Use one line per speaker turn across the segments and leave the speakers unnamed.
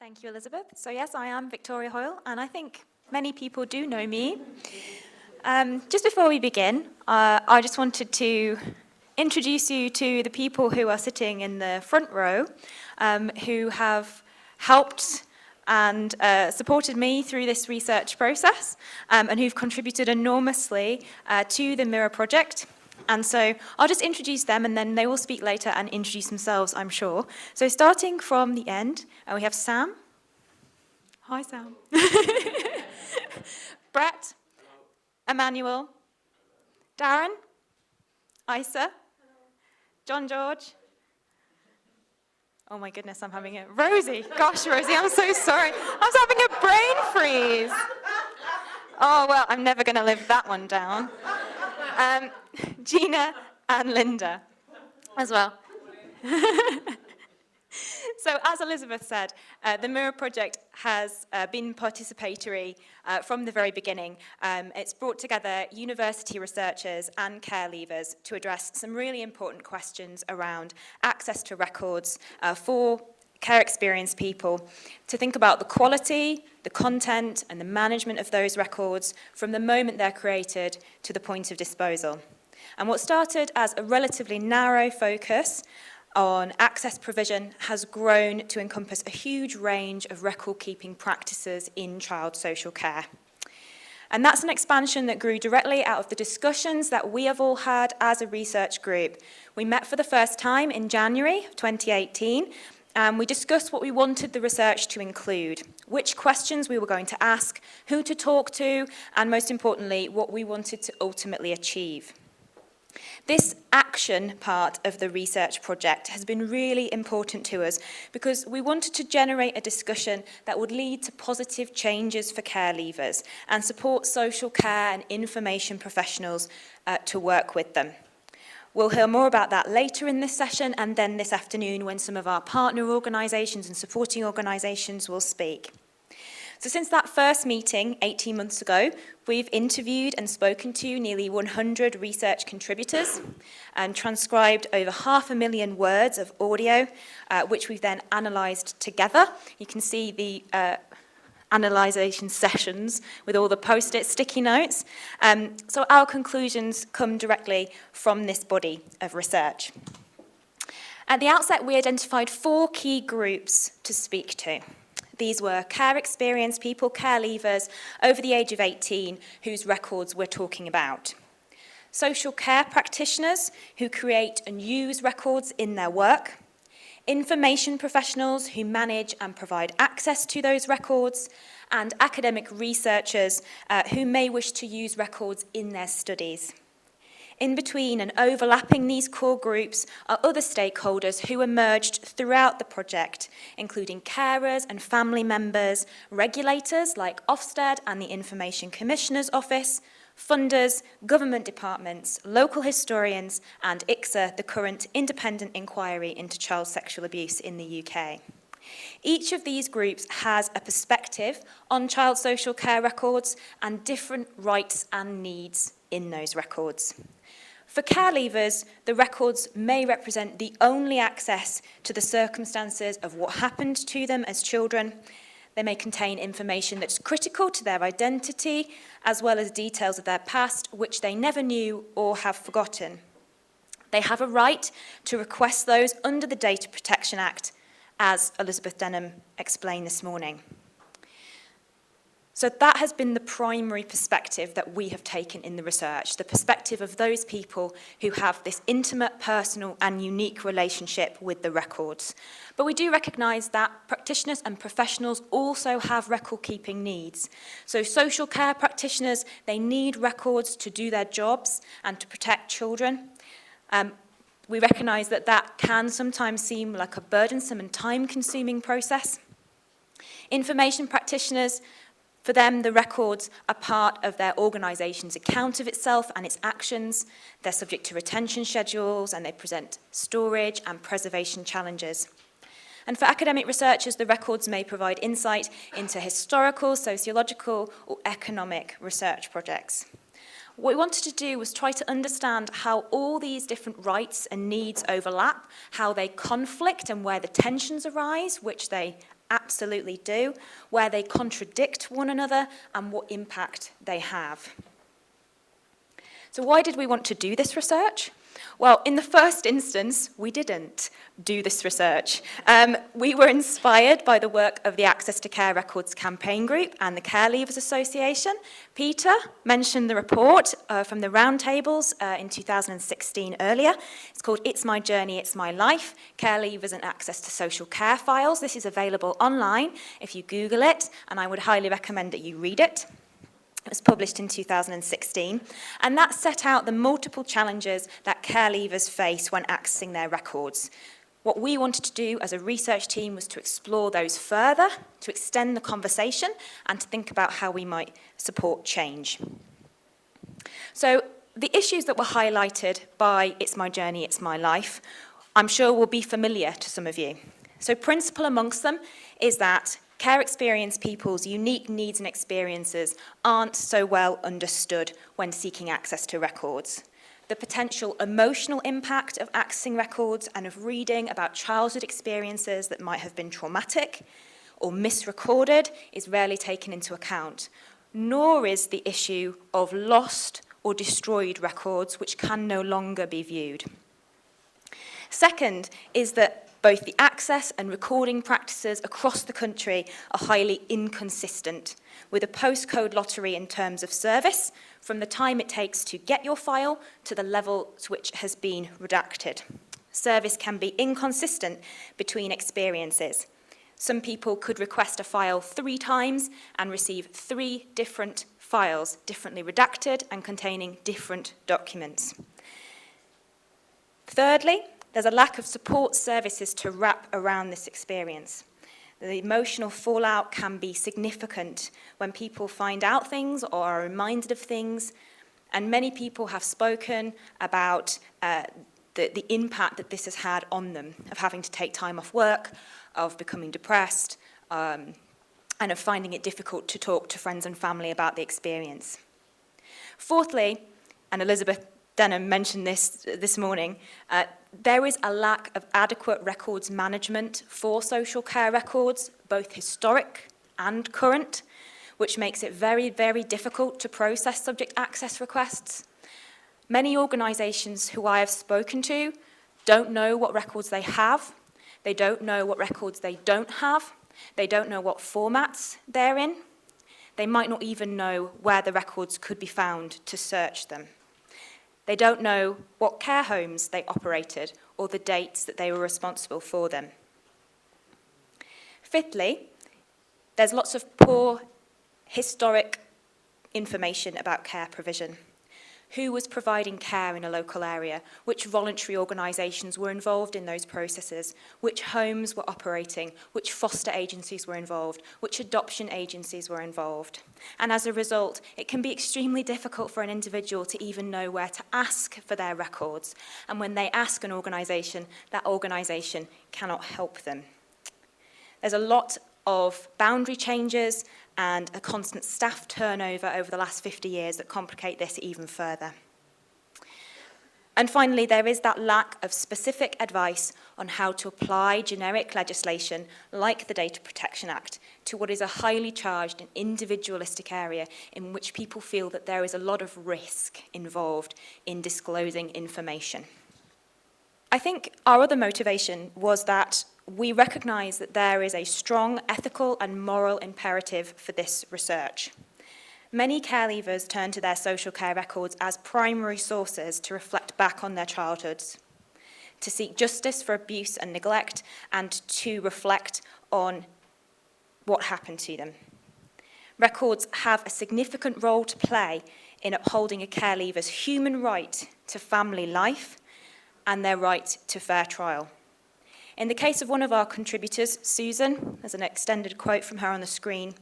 Thank you, Elizabeth. So yes, I am Victoria Hoyle, and I think many people do know me. Just before we begin, I just wanted to introduce you to the people who are sitting in the front row, who have helped and supported me through this research process, and who've contributed enormously to the MIRRA project. And so I'll just introduce them, and then they will speak later and introduce themselves, I'm sure. So starting from the end, we have Sam. Hi, Sam. Brett. Emmanuel. Darren. Isa. John George. Oh my goodness, I'm having a... Rosie. Gosh, Rosie, I'm so sorry. I was having a brain freeze. Oh, well, I'm never going to live that one down. Gina and Linda as well. So as Elizabeth said, the MIRRA project has been participatory from the very beginning. It's brought together university researchers and care leavers to address some really important questions around access to records for care experienced people, to think about the quality, the content and the management of those records from the moment they're created to the point of disposal. And what started as a relatively narrow focus on access provision has grown to encompass a huge range of record-keeping practices in child social care. And that's an expansion that grew directly out of the discussions that we have all had as a research group. We met for the first time in January of 2018, and we discussed what we wanted the research to include, which questions we were going to ask, who to talk to, and most importantly, what we wanted to ultimately achieve. This action part of the research project has been really important to us because we wanted to generate a discussion that would lead to positive changes for care leavers and support social care and information professionals to work with them. We'll hear more about that later in this session and then this afternoon when some of our partner organisations and supporting organisations will speak. So since that first meeting 18 months ago, we've interviewed and spoken to nearly 100 research contributors and transcribed over 500,000 words of audio, which we've then analysed together. You can see the analysation sessions with all the post-it sticky notes. So our conclusions come directly from this body of research. At the outset, we identified 4 key groups to speak to. These were care experienced people, care leavers over the age of 18 whose records we're talking about. Social care practitioners who create and use records in their work. Information professionals who manage and provide access to those records. And academic researchers who may wish to use records in their studies. In between and overlapping these core groups are other stakeholders who emerged throughout the project, including carers and family members, regulators like Ofsted and the Information Commissioner's Office, funders, government departments, local historians, and ICSA, the current independent inquiry into child sexual abuse in the UK. Each of these groups has a perspective on child social care records and different rights and needs in those records. For care leavers, the records may represent the only access to the circumstances of what happened to them as children. They may contain information that's critical to their identity, as well as details of their past, which they never knew or have forgotten. They have a right to request those under the Data Protection Act, as Elizabeth Denham explained this morning. So that has been the primary perspective that we have taken in the research, the perspective of those people who have this intimate, personal and unique relationship with the records. But we do recognise that practitioners and professionals also have record-keeping needs. So social care practitioners, they need records to do their jobs and to protect children. We recognise that that can sometimes seem like a burdensome and time-consuming process. Information practitioners, for them, the records are part of their organisation's account of itself and its actions. They're subject to retention schedules and they present storage and preservation challenges. And for academic researchers, the records may provide insight into historical, sociological or economic research projects. What we wanted to do was try to understand how all these different rights and needs overlap, how they conflict and where the tensions arise, which they absolutely do, where they contradict one another, and what impact they have. So why did we want to do this research? Well, in the first instance, we didn't do this research. We were inspired by the work of the Access to Care Records Campaign Group and the Care Leavers Association. Peter mentioned the report from the roundtables in 2016 earlier. It's called It's My Journey, It's My Life, Care Leavers and Access to Social Care Files. This is available online if you Google it, and I would highly recommend that you read it. It was published in 2016, and that set out the multiple challenges that care leavers face when accessing their records. What we wanted to do as a research team was to explore those further, to extend the conversation, and to think about how we might support change. So the issues that were highlighted by It's My Journey, It's My Life, I'm sure will be familiar to some of you. So principal amongst them is that care experience people's unique needs and experiences aren't so well understood when seeking access to records. The potential emotional impact of accessing records and of reading about childhood experiences that might have been traumatic or misrecorded is rarely taken into account, nor is the issue of lost or destroyed records which can no longer be viewed. Second is that both the access and recording practices across the country are highly inconsistent, with a postcode lottery in terms of service, from the time it takes to get your file to the level to which it has been redacted. Service can be inconsistent between experiences. Some people could request a file 3 times and receive 3 different files, differently redacted and containing different documents. Thirdly, there's a lack of support services to wrap around this experience. The emotional fallout can be significant when people find out things or are reminded of things, and many people have spoken about the impact that this has had on them, of having to take time off work, of becoming depressed, and of finding it difficult to talk to friends and family about the experience. Fourthly, and Elizabeth Denham mentioned this morning, there is a lack of adequate records management for social care records, both historic and current, which makes it very, very difficult to process subject access requests. Many organisations who I have spoken to don't know what records they have, they don't know what records they don't have, they don't know what formats they're in, they might not even know where the records could be found to search them. They don't know what care homes they operated or the dates that they were responsible for them. Fifthly, there's lots of poor historic information about care provision. Who was providing care in a local area? Which voluntary organisations were involved in those processes? Which homes were operating? Which foster agencies were involved? Which adoption agencies were involved? And as a result, it can be extremely difficult for an individual to even know where to ask for their records. And when they ask an organisation, that organisation cannot help them. There's a lot of boundary changes and a constant staff turnover over the last 50 years that complicate this even further. And finally, there is that lack of specific advice on how to apply generic legislation like the Data Protection Act to what is a highly charged and individualistic area in which people feel that there is a lot of risk involved in disclosing information. I think our other motivation was that we recognise that there is a strong ethical and moral imperative for this research. Many care leavers turn to their social care records as primary sources to reflect back on their childhoods, to seek justice for abuse and neglect, and to reflect on what happened to them. Records have a significant role to play in upholding a care leaver's human right to family life and their right to fair trial. In the case of one of our contributors, Susan, there's an extended quote from her on the screen,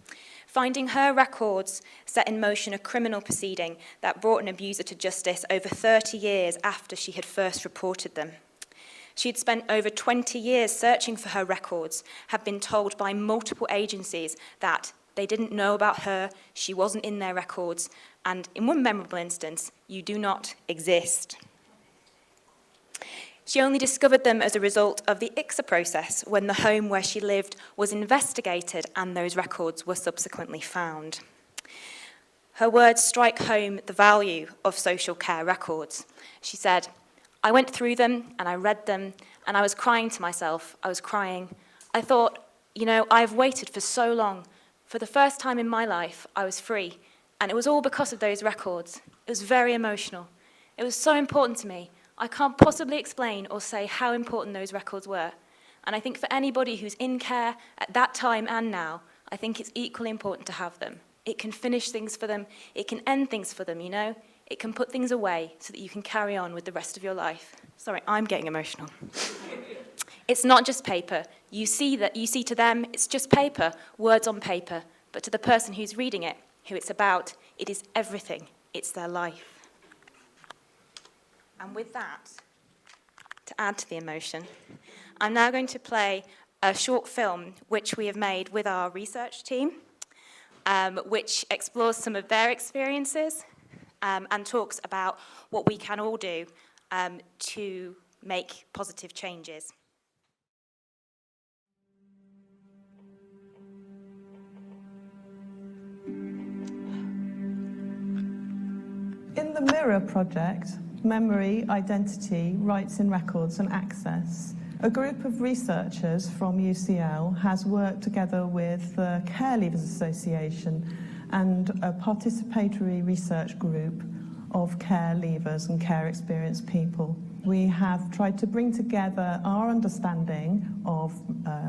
finding her records set in motion a criminal proceeding that brought an abuser to justice over 30 years after she had first reported them. She had spent over 20 years searching for her records, had been told by multiple agencies that they didn't know about her, she wasn't in their records, and in one memorable instance, you do not exist. She only discovered them as a result of the ICSA process, when the home where she lived was investigated and those records were subsequently found. Her words strike home the value of social care records. She said, "I went through them and I read them and I was crying to myself. I was crying. I thought, I've waited for so long. For the first time in my life, I was free. And it was all because of those records. It was very emotional. It was so important to me. I can't possibly explain or say how important those records were. And I think for anybody who's in care at that time and now, I think it's equally important to have them. It can finish things for them. It can end things for them, It can put things away so that you can carry on with the rest of your life." Sorry, I'm getting emotional. It's not just paper. You see to them, it's just paper, words on paper. But to the person who's reading it, who it's about, it is everything. It's their life. And with that, to add to the emotion, I'm now going to play a short film which we have made with our research team, which explores some of their experiences and talks about what we can all do to make positive changes.
In the MIRRA project, Memory, Identity, Rights in Records and Access, a group of researchers from UCL has worked together with the Care Leavers Association and a participatory research group of care leavers and care experienced people. We have tried to bring together our understanding of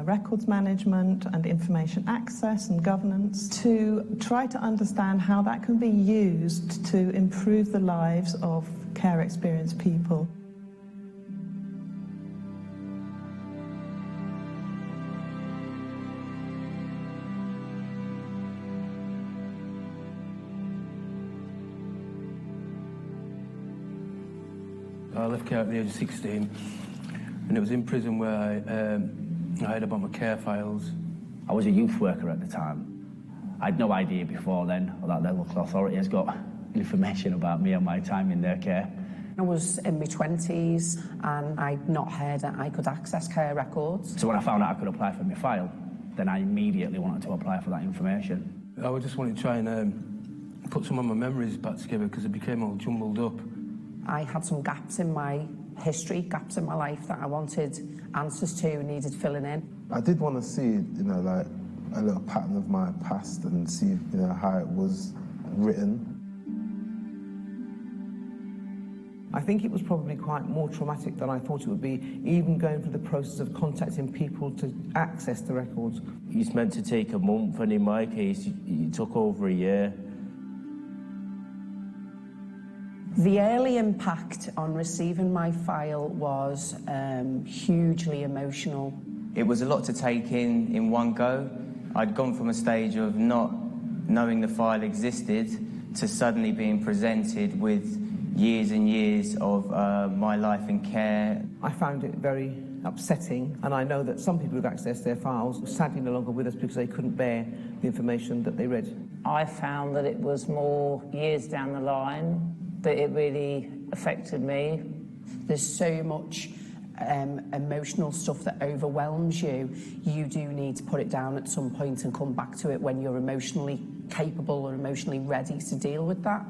records management and information access and governance to try to understand how that can be used to improve the lives of care experienced people.
I left care at the age of 16, and it was in prison where I had about my care files.
I was a youth worker at the time. I had no idea before then that the local authority has got information about me and my time in their care.
I was in my 20s and I'd not heard that I could access care records.
So when I found out I could apply for my file, then I immediately wanted to apply for that information.
I just wanted to try and put some of my memories back together because it became all jumbled up.
I had some gaps in my history, gaps in my life that I wanted answers to, needed filling in.
I did want to see, like a little pattern of my past and see, how it was written.
I think it was probably quite more traumatic than I thought it would be, even going through the process of contacting people to access the records.
It's meant to take a month, and in my case, it took over a year.
The early impact on receiving my file was hugely emotional.
It was a lot to take in one go. I'd gone from a stage of not knowing the file existed to suddenly being presented with years and years of my life in care.
I found it very upsetting, and I know that some people who've accessed their files are sadly no longer with us because they couldn't bear the information that they read.
I found that it was more years down the line that it really affected me.
There's so much emotional stuff that overwhelms you. You do need to put it down at some point and come back to it when you're emotionally capable or emotionally ready to deal with that.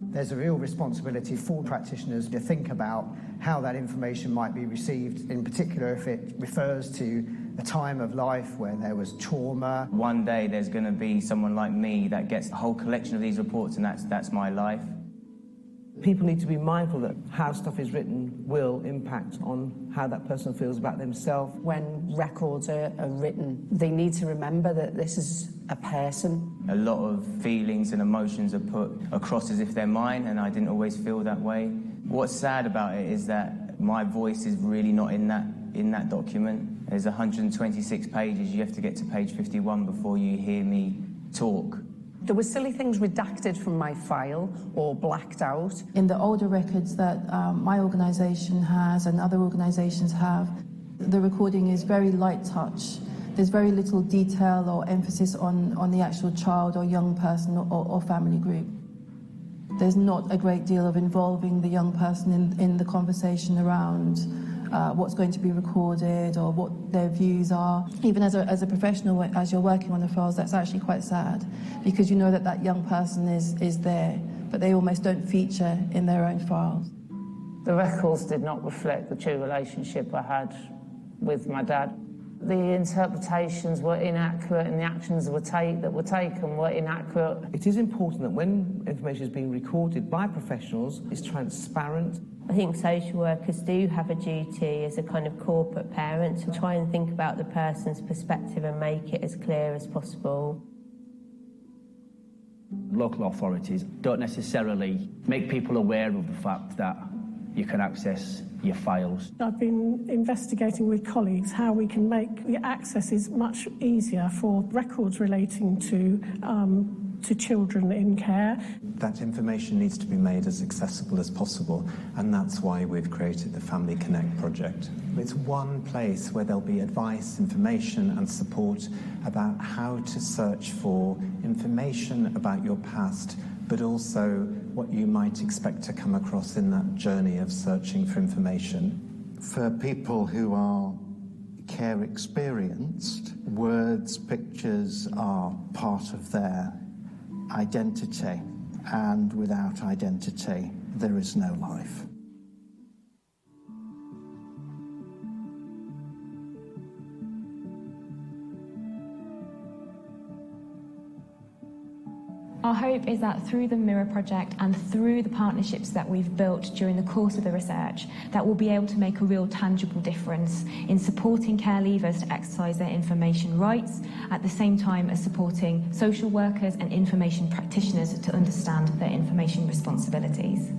There's a real responsibility for practitioners to think about how that information might be received, in particular if it refers to a time of life where there was trauma.
One day there's going to be someone like me that gets the whole collection of these reports, and that's my life.
People need to be mindful that how stuff is written will impact on how that person feels about themselves.
When records are written, they need to remember that this is a person.
A lot of feelings and emotions are put across as if they're mine, and I didn't always feel that way. What's sad about it is that my voice is really not in that document. There's 126 pages. You have to get to page 51 before you hear me talk.
There were silly things redacted from my file or blacked out.
In the older records that my organisation has and other organisations have, The recording is very light touch. There's very little detail or emphasis on the actual child or young person or family group. There's not a great deal of involving the young person in the conversation around what's going to be recorded or what their views are. Even as a professional, as you're working on the files, that's actually quite sad, because you know that young person is there, but they almost don't feature in their own files.
The records did not reflect the true relationship I had with my dad. The interpretations were inaccurate and the actions that were taken were inaccurate.
It is important that when information is being recorded by professionals, it's transparent.
I think social workers do have a duty as a kind of corporate parent to try and think about the person's perspective and make it as clear as possible.
Local authorities don't necessarily make people aware of the fact that you can access your files.
I've been investigating with colleagues how we can make the access much easier for records relating to children in care.
That information needs to be made as accessible as possible, and that's why we've created the Family Connect project. It's one place where there'll be advice, information and support about how to search for information about your past, but also what you might expect to come across in that journey of searching for information.
For people who are care experienced, words, pictures are part of their identity, and without identity, there is no life.
Our hope is that through the MIRRA project and through the partnerships that we've built during the course of the research, that we'll be able to make a real tangible difference in supporting care leavers to exercise their information rights, at the same time as supporting social workers and information practitioners to understand their information responsibilities.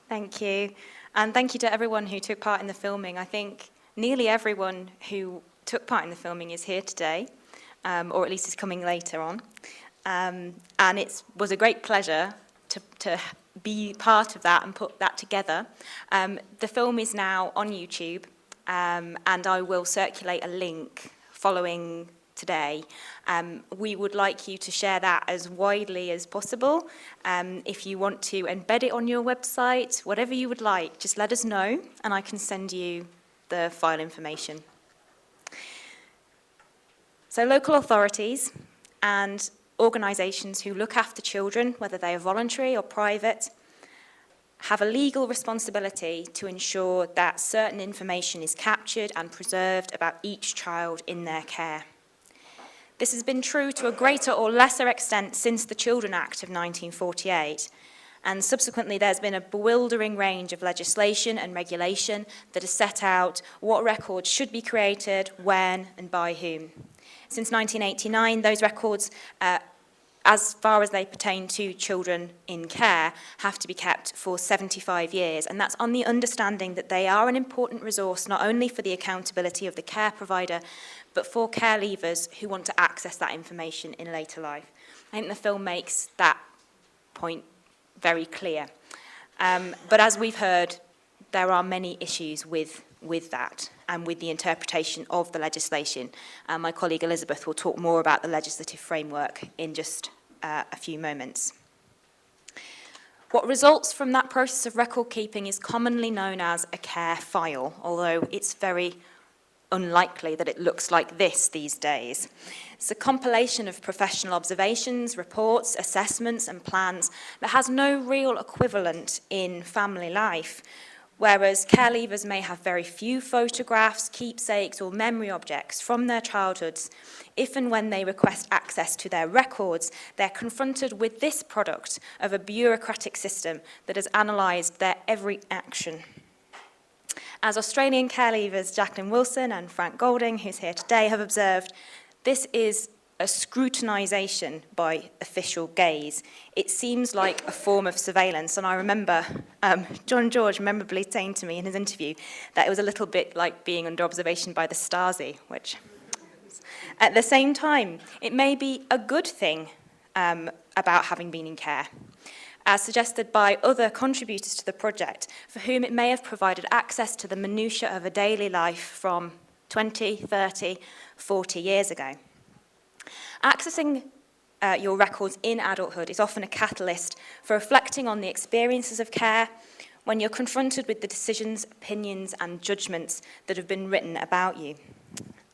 Thank you. And thank you to everyone who took part in the filming. I think nearly everyone who took part in the filming is here today, or at least is coming later on. And it was a great pleasure to be part of that and put that together. The film is now on YouTube, and I will circulate a link following today. We would like you to share that as widely as possible. If you want to embed it on your website, whatever you would like, just let us know and I can send you the file information. So local authorities and organisations who look after children, whether they are voluntary or private, have a legal responsibility to ensure that certain information is captured and preserved about each child in their care. This has been true to a greater or lesser extent since the Children Act of 1948, and subsequently there's been a bewildering range of legislation and regulation that has set out what records should be created, when and by whom. Since 1989, those records, as far as they pertain to children in care, have to be kept for 75 years, and that's on the understanding that they are an important resource not only for the accountability of the care provider, but for care leavers who want to access that information in later life. I think the film makes that point very clear. But as we've heard, there are many issues with that and with the interpretation of the legislation. My colleague Elizabeth will talk more about the legislative framework in just a few moments. What results from that process of record keeping is commonly known as a care file, although it's very unlikely that it looks like this these days. It's a compilation of professional observations, reports, assessments and plans that has no real equivalent in family life, whereas care leavers may have very few photographs, keepsakes or memory objects from their childhoods. If and when they request access to their records, they're confronted with this product of a bureaucratic system that has analysed their every action. As Australian care leavers Jacqueline Wilson and Frank Golding, who's here today, have observed, this is a scrutinisation by official gaze. It seems like a form of surveillance, and I remember John George memorably saying to me in his interview that it was a little bit like being under observation by the Stasi, which, at the same time, it may be a good thing about having been in care, as suggested by other contributors to the project, for whom it may have provided access to the minutiae of a daily life from 20, 30, 40 years ago. Accessing your records in adulthood is often a catalyst for reflecting on the experiences of care when you're confronted with the decisions, opinions, and judgments that have been written about you.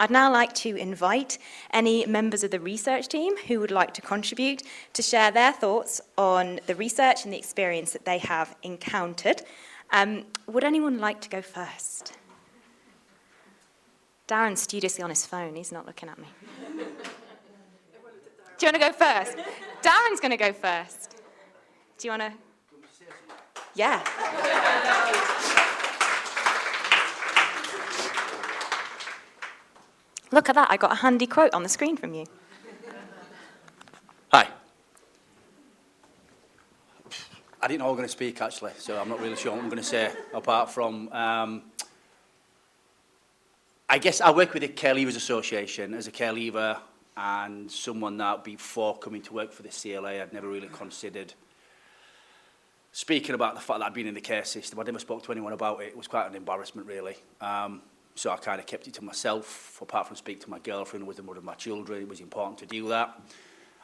I'd now like to invite any members of the research team who would like to contribute to share their thoughts on the research and the experience that they have encountered. Would anyone like to go first? Darren's studiously on his phone. He's not looking at me. Do you want to go first? Darren's going to go first. Do you want to? Yeah. Look at that, I got a handy quote on the screen from you.
Hi. I didn't know I was going to speak, actually, so I'm not really sure what I'm going to say, apart from, I guess I work with the Care Leavers Association as a care leaver and someone that before coming to work for the CLA, I'd never really considered speaking about the fact that I'd been in the care system. I never spoke to anyone about it. It was quite an embarrassment, really. So I kind of kept it to myself, apart from speaking to my girlfriend, who was the mother of my children. It was important to do that.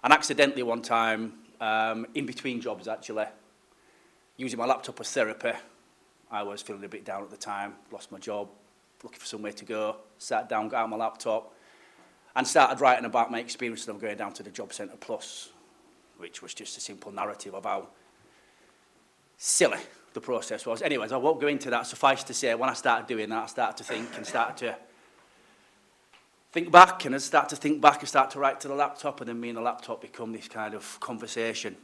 And accidentally one time, in between jobs actually, using my laptop as therapy, I was feeling a bit down at the time, lost my job, looking for somewhere to go, sat down, got out my laptop, and started writing about my experiences of going down to the Job Centre Plus, which was just a simple narrative of how silly the process was. Anyways, I won't go into that. Suffice to say, when I started doing that, I started to think and started to think back, and I started to think back and start to write to the laptop, and then me and the laptop become this kind of conversation,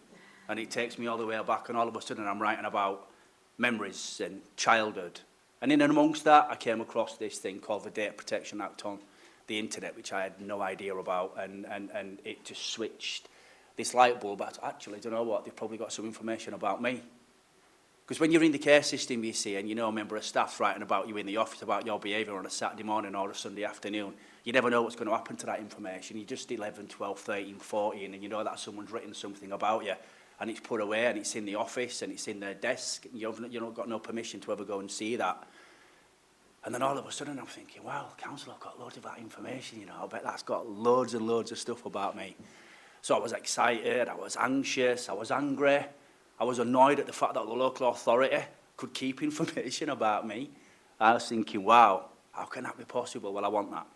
and it takes me all the way back, and all of a sudden I'm writing about memories and childhood. And in and amongst that, I came across this thing called the Data Protection Act on the internet, which I had no idea about, and it just switched this light bulb. But actually, do you know what? They've probably got some information about me. Because when you're in the care system, you see, and you know a member of staff's writing about you in the office, about your behaviour on a Saturday morning or a Sunday afternoon, you never know what's going to happen to that information. You're just 11, 12, 13, 14, and you know that someone's written something about you, and it's put away, and it's in the office, and it's in their desk, and you've not got no permission to ever go and see that. And then all of a sudden I'm thinking, wow, council have got loads of that information, you know, I bet that's got loads and loads of stuff about me. So I was excited, I was anxious, I was angry, I was annoyed at the fact that the local authority could keep information about me. I was thinking, wow, how can that be possible? Well, I want that.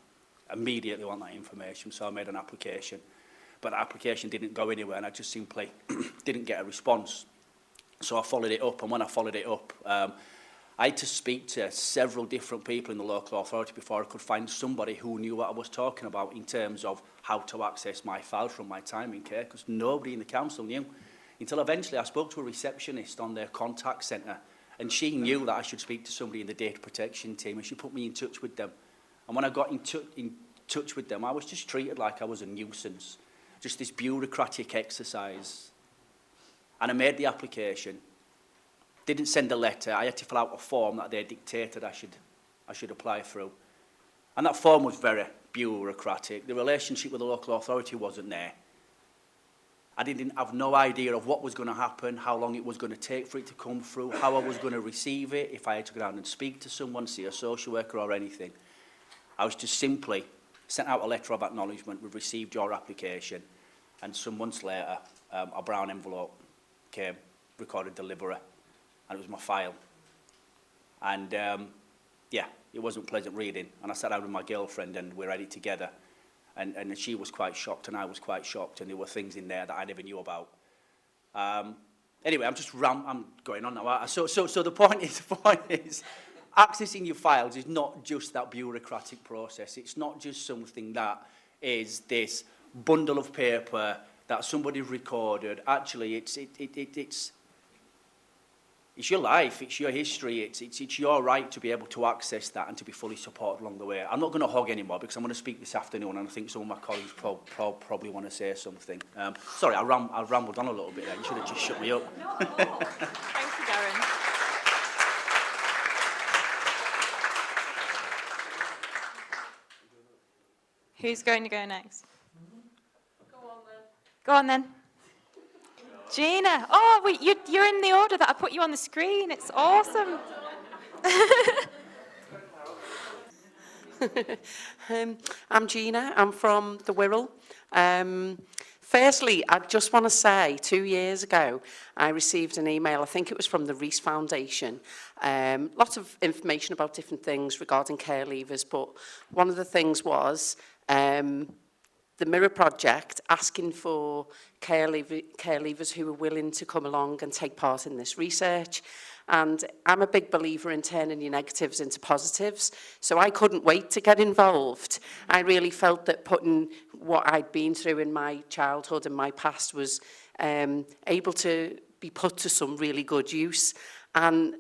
Immediately want that information, so I made an application. But the application didn't go anywhere, and I just simply didn't get a response. So I followed it up, and when I followed it up, I had to speak to several different people in the local authority before I could find somebody who knew what I was talking about in terms of how to access my files from my time in care, because nobody in the council knew. Until eventually I spoke to a receptionist on their contact centre, and she knew that I should speak to somebody in the data protection team, and she put me in touch with them. And when I got in touch with them, I was just treated like I was a nuisance, just this bureaucratic exercise. And I made the application. Didn't send a letter. I had to fill out a form that they dictated I should apply through. And that form was very bureaucratic. The relationship with the local authority wasn't there. I didn't have no idea of what was going to happen, how long it was going to take for it to come through, how I was going to receive it, if I had to go down and speak to someone, see a social worker or anything. I was just simply sent out a letter of acknowledgement, we've received your application, and some months later, a brown envelope came, recorded delivery, and it was my file. And yeah, it wasn't pleasant reading. And I sat down with my girlfriend and we read it together. And she was quite shocked and I was quite shocked, and there were things in there that I never knew about. Anyway, I'm going on now. So the point is, accessing your files is not just that bureaucratic process. It's not just something that is this bundle of paper that somebody recorded. Actually, it's it's your life, it's your history, it's your right to be able to access that and to be fully supported along the way. I'm not going to hog anymore because I'm going to speak this afternoon, and I think some of my colleagues probably want to say something. Sorry, I rambled on a little bit there. You should have just shut me up.
Not at all. Thank you, Darren. Who's going to go next? Go on then. Gina. Oh, you're in the order that I put you on the screen. It's awesome.
I'm Gina. I'm from the Wirral. Firstly, I just want to say 2 years ago, I received an email, I think it was from the Reese Foundation, lots of information about different things regarding care leavers, but one of the things was the MIRRA project asking for care leavers who were willing to come along and take part in this research. And I'm a big believer in turning your negatives into positives, so I couldn't wait to get involved. I really felt that putting what I'd been through in my childhood and my past was able to be put to some really good use. And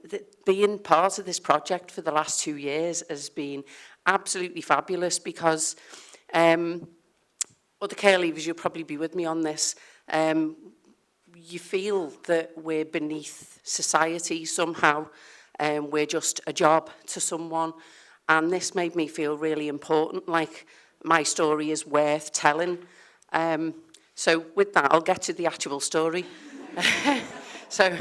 being part of this project for the last 2 years has been absolutely fabulous because other care leavers, you'll probably be with me on this, you feel that we're beneath society somehow, we're just a job to someone, and this made me feel really important, like my story is worth telling. So with that, I'll get to the actual story. So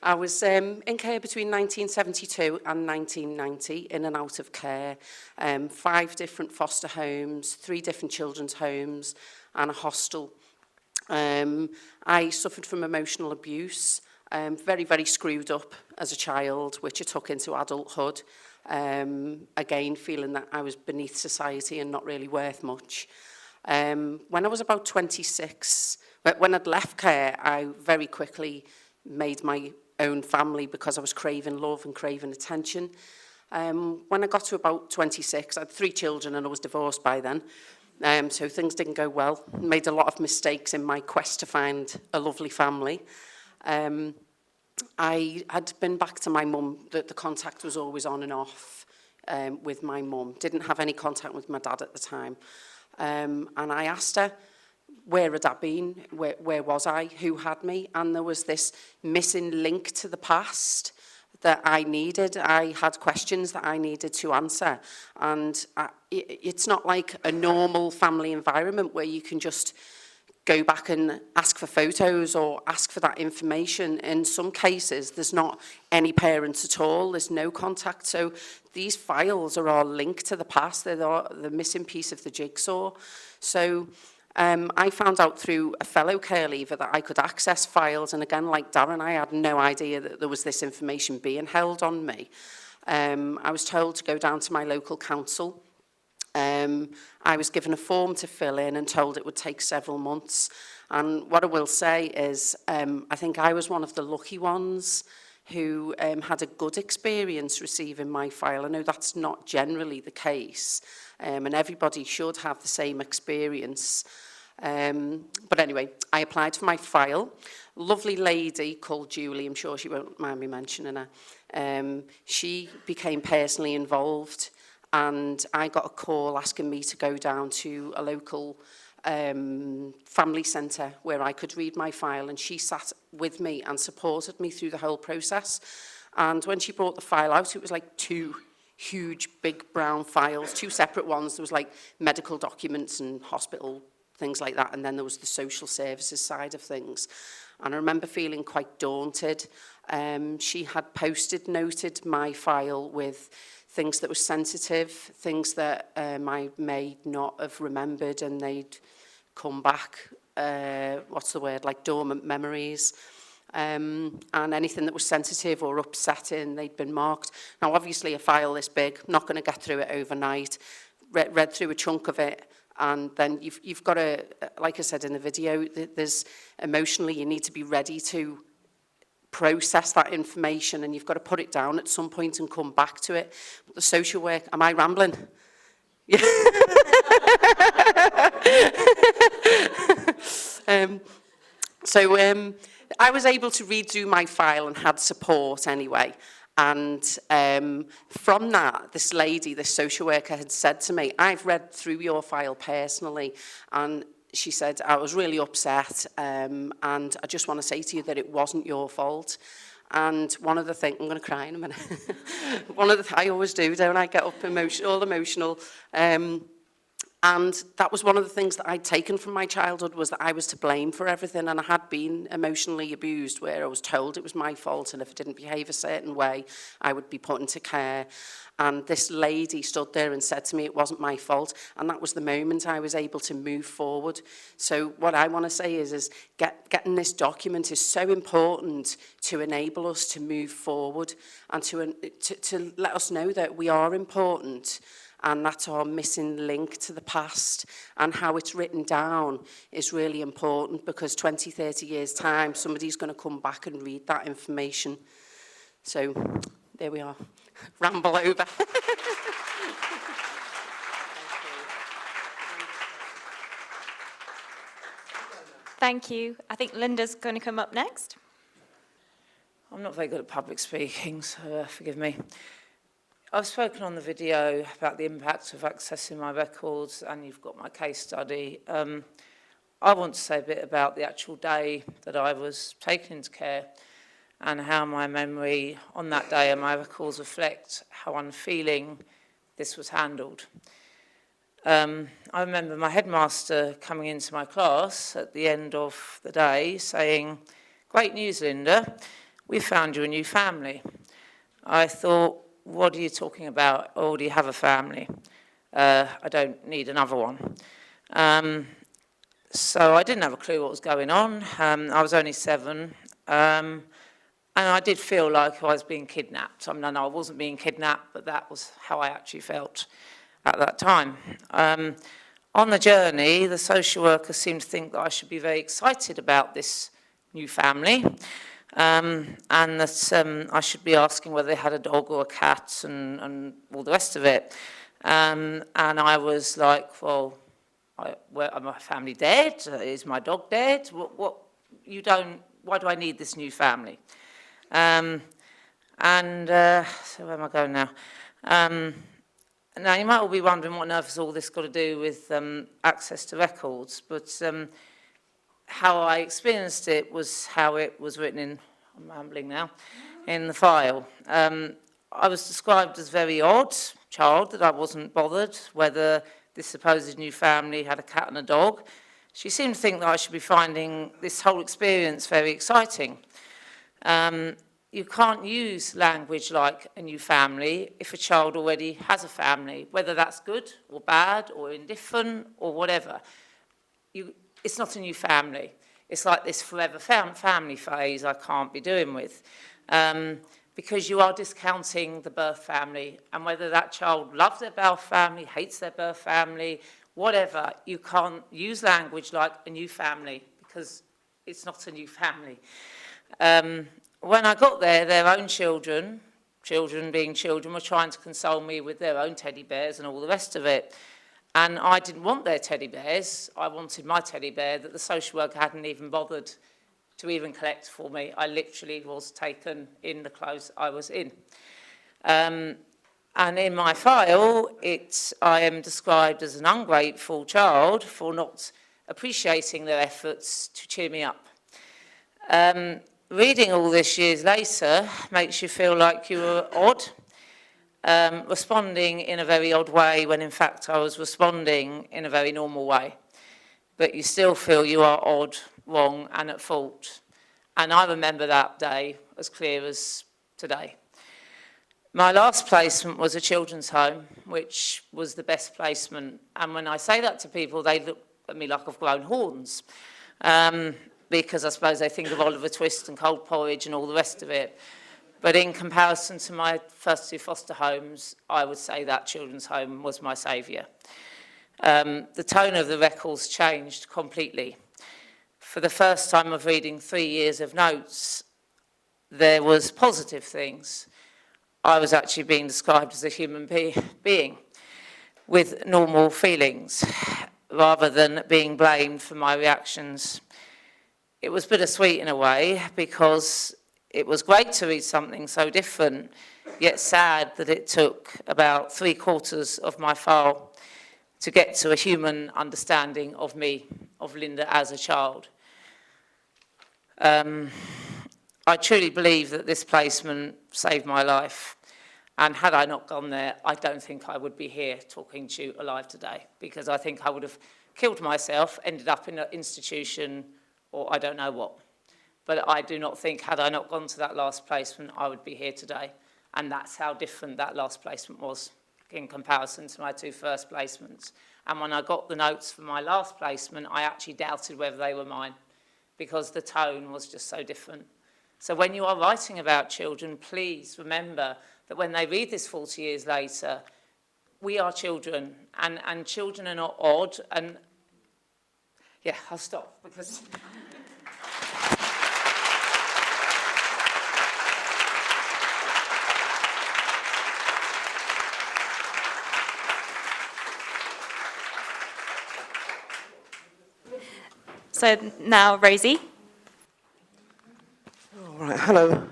I was in care between 1972 and 1990, in and out of care, 5 different foster homes, 3 different children's homes, and a hostel. I suffered from emotional abuse, very, very screwed up as a child, which I took into adulthood. Again, feeling that I was beneath society and not really worth much. When I was about 26, when I'd left care, I very quickly made my own family because I was craving love and craving attention. When I got to about 26, I had 3 children and I was divorced by then. So things didn't go well. Made a lot of mistakes in my quest to find a lovely family. I had been back to my mum. The contact was always on and off with my mum. Didn't have any contact with my dad at the time. And I asked her, where had I been? Where was I? Who had me? And there was this missing link to the past that I needed. I had questions that I needed to answer. And it's not like a normal family environment where you can just go back and ask for photos or ask for that information. In some cases, there's not any parents at all. There's no contact. So these files are all linked to the past. They're the missing piece of the jigsaw. So I found out through a fellow care leaver that I could access files, and again, like Darren, I had no idea that there was this information being held on me. I was told to go down to my local council. I was given a form to fill in and told it would take several months. And what I will say is, I think I was one of the lucky ones who had a good experience receiving my file. I know that's not generally the case, and everybody should have the same experience. But anyway, I applied for my file. Lovely lady called Julie, I'm sure she won't mind me mentioning her. She became personally involved, and I got a call asking me to go down to a local family centre where I could read my file, and she sat with me and supported me through the whole process. And when she brought the file out, it was like 2 huge big brown files, 2 separate ones. There was like medical documents and hospital things like that, and then there was the social services side of things. And I remember feeling quite daunted. She had post-it noted my file with things that were sensitive, things that I may not have remembered, and they'd come back, like dormant memories. And anything that was sensitive or upsetting, they'd been marked. Now, obviously, a file this big, not going to get through it overnight. Read through a chunk of it, and then you've got to, like I said in the video, there's emotionally, you need to be ready to process that information, and you've got to put it down at some point and come back to it. But the social work, am I rambling? Yeah. I was able to read through my file and had support anyway. And from that, this lady, this social worker, had said to me, I've read through your file personally, and she said, I was really upset, and I just want to say to you that it wasn't your fault. And one of the things, I'm going to cry in a minute, I always do, don't I, get up all emotional. And that was one of the things that I'd taken from my childhood, was that I was to blame for everything, and I had been emotionally abused, where I was told it was my fault, and if I didn't behave a certain way, I would be put into care. And this lady stood there and said to me it wasn't my fault, and that was the moment I was able to move forward. So what I want to say is getting this document is so important to enable us to move forward, and to let us know that we are important, and that's our missing link to the past, and how it's written down is really important, because 20, 30 years' time, somebody's going to come back and read that information. So there we are. Ramble over.
Thank you. I think Linda's going to come up next.
I'm not very good at public speaking, so forgive me. I've spoken on the video about the impact of accessing my records, and you've got my case study. I want to say a bit about the actual day that I was taken into care, and how my memory on that day and my records reflect how unfeeling this was handled. I remember my headmaster coming into my class at the end of the day saying, "Great news, Linda, we found you a new family." I thought, what are you talking about? I already have a family. I don't need another one. So I didn't have a clue what was going on. I was only 7. And I did feel like I was being kidnapped. I mean, I wasn't being kidnapped, but that was how I actually felt at that time. On the journey, the social worker seemed to think that I should be very excited about this new family, and that I should be asking whether they had a dog or a cat and all the rest of it. And I was like, well, are my family dead? Is my dog dead? Why do I need this new family? So where am I going now? Now, you might all be wondering what on earth has all this got to do with access to records, but how I experienced it was how it was written in, I'm rambling now, in the file. I was described as very odd child, that I wasn't bothered whether this supposed new family had a cat and a dog. She seemed to think that I should be finding this whole experience very exciting. You can't use language like a new family if a child already has a family, whether that's good or bad or indifferent or whatever. It's not a new family. It's like this forever family phase I can't be doing with, because you are discounting the birth family, and whether that child loves their birth family, hates their birth family, whatever, you can't use language like a new family, because it's not a new family. When I got there, their own children being children, were trying to console me with their own teddy bears and all the rest of it. And I didn't want their teddy bears. I wanted my teddy bear that the social worker hadn't even bothered to even collect for me. I literally was taken in the clothes I was in. And in my file, I am described as an ungrateful child for not appreciating their efforts to cheer me up. Reading all this years later makes you feel like you were odd, responding in a very odd way when in fact I was responding in a very normal way. But you still feel you are odd, wrong and at fault. And I remember that day as clear as today. My last placement was a children's home, which was the best placement. And when I say that to people, they look at me like I've grown horns. Because I suppose they think of Oliver Twist and cold porridge and all the rest of it. But in comparison to my first 2 foster homes, I would say that children's home was my saviour. The tone of the records changed completely. For the first time of reading 3 years of notes, there was positive things. I was actually being described as a human being with normal feelings, rather than being blamed for my reactions. it was bittersweet in a way, because it was great to read something so different, yet sad that it took about 3/4 of my file to get to a human understanding of me, of Linda as a child. I truly believe that this placement saved my life. And had I not gone there, I don't think I would be here talking to you alive today, because I think I would have killed myself, ended up in an institution, or I don't know what. But I do not think, had I not gone to that last placement, I would be here today. And that's how different that last placement was in comparison to my 2 first placements. And when I got the notes for my last placement, I actually doubted whether they were mine, because the tone was just so different. So when you are writing about children, please remember that when they read this 40 years later, we are children, and children are not odd. And yeah, I'll stop, because...
So now, Rosie.
All right, hello.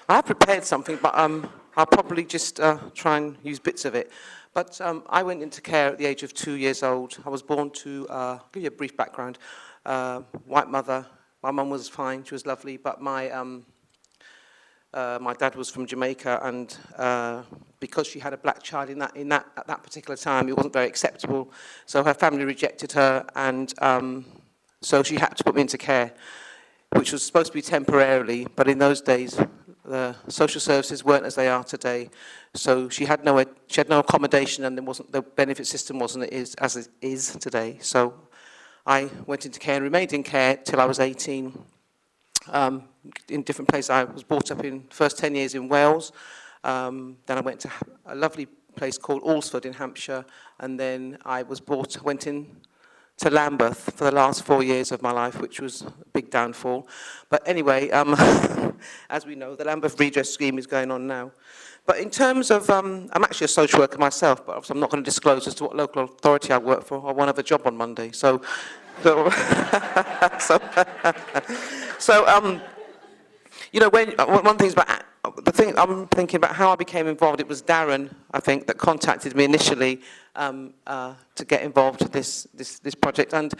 I have prepared something, but I'll probably just try and use bits of it. But I went into care at the age of 2 years old. I was born to, I'll give you a brief background, white mother. My mum was fine, she was lovely, but my dad was from Jamaica, and because she had a black child at that particular time, it wasn't very acceptable. So her family rejected her, and so she had to put me into care, which was supposed to be temporarily, but in those days, the social services weren't as they are today. So she had no accommodation, and the benefit system wasn't as it is today. So I went into care and remained in care till I was 18. In different places. I was brought up in first 10 years in Wales. Then I went to a lovely place called Alresford in Hampshire, and then I went in to Lambeth for the last 4 years of my life, which was a big downfall. But anyway, as we know, the Lambeth redress scheme is going on now. But in terms of, I'm actually a social worker myself, but I'm not going to disclose as to what local authority I work for. I won't have a job on Monday, so you know, one thing is about the thing I'm thinking about how I became involved. It was Darren, I think, that contacted me initially to get involved with this project, and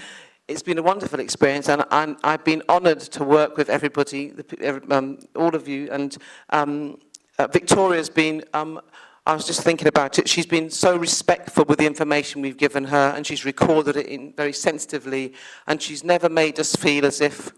it's been a wonderful experience. And I've been honoured to work with everybody, all of you, and Victoria's been. I was just thinking about it. She's been so respectful with the information we've given her, and she's recorded it very sensitively, and she's never made us feel as if.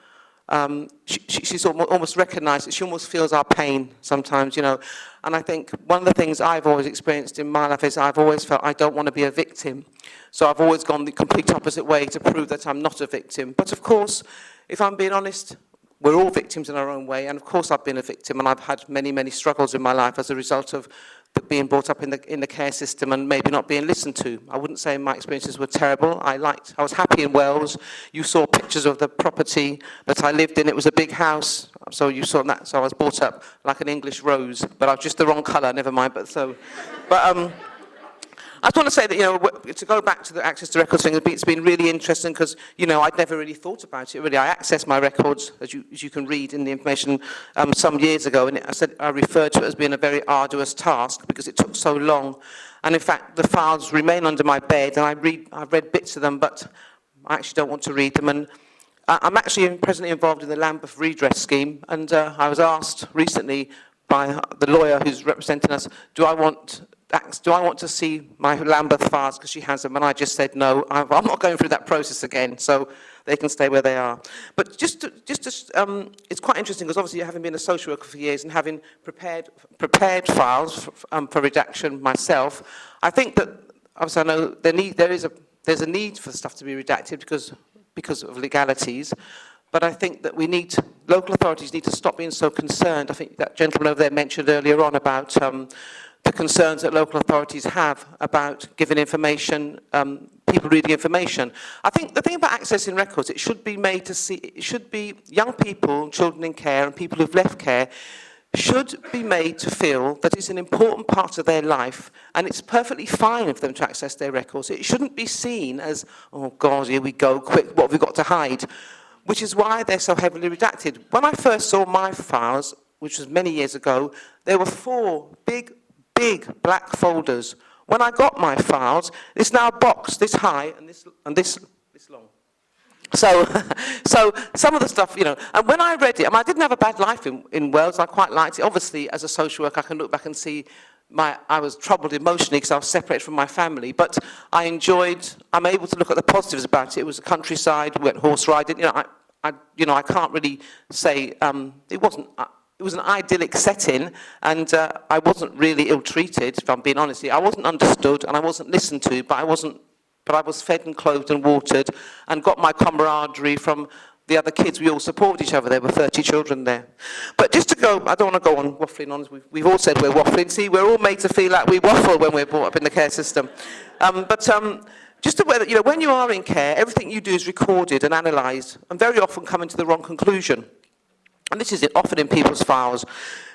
She's almost recognised it. She almost feels our pain sometimes, you know. And I think one of the things I've always experienced in my life is I've always felt I don't want to be a victim. So I've always gone the complete opposite way to prove that I'm not a victim. But of course, if I'm being honest, we're all victims in our own way. And of course I've been a victim, and I've had many, many struggles in my life as a result of being brought up in the care system and maybe not being listened to. I wouldn't say my experiences were terrible. I was happy in Wales. You saw pictures of the property that I lived in. It was a big house, so you saw that. So I was brought up like an English rose, but I was just the wrong colour. Never mind. I just want to say that, you know, to go back to the access to records thing, it's been really interesting because, you know, I'd never really thought about it, really. I accessed my records, as you can read in the information, some years ago, and I referred to it as being a very arduous task because it took so long. And in fact, the files remain under my bed, and I've read bits of them, but I actually don't want to read them. And I'm actually presently involved in the Lambeth redress scheme, and I was asked recently by the lawyer who's representing us, do I want to see my Lambeth files, because she has them, and I just said no, I'm not going through that process again, so they can stay where they are. But it's quite interesting, because obviously having been a social worker for years and having prepared files for redaction myself, I think that, obviously I know there's a need for stuff to be redacted because of legalities, but I think that local authorities need to stop being so concerned. I think that gentleman over there mentioned earlier on about the concerns that local authorities have about giving information, people reading information. I think the thing about accessing records, it should be young people, children in care, and people who've left care, should be made to feel that it's an important part of their life, and it's perfectly fine for them to access their records. It shouldn't be seen as, oh God, here we go, quick, what have we got to hide? which is why they're so heavily redacted. When I first saw my files, which was many years ago, there were 4 big black folders. When I got my files, it's now a box this high and this long. So some of the stuff, and when I read it, I didn't have a bad life in Wales. I quite liked it. Obviously, as a social worker, I can look back and see I was troubled emotionally because I was separated from my family. But I'm able to look at the positives about it. It was a countryside, we went horse riding. I can't really say it was an idyllic setting, and I wasn't really ill-treated, if I'm being honest. I wasn't understood and I wasn't listened to, but I was fed and clothed and watered and got my camaraderie from the other kids. We all supported each other. There were 30 children there. But just to go, I don't want to go on waffling on. We've all said we're waffling. See, we're all made to feel like we waffle when we're brought up in the care system. Just aware that, when you are in care, everything you do is recorded and analysed, and very often coming to the wrong conclusion. And this is often in people's files.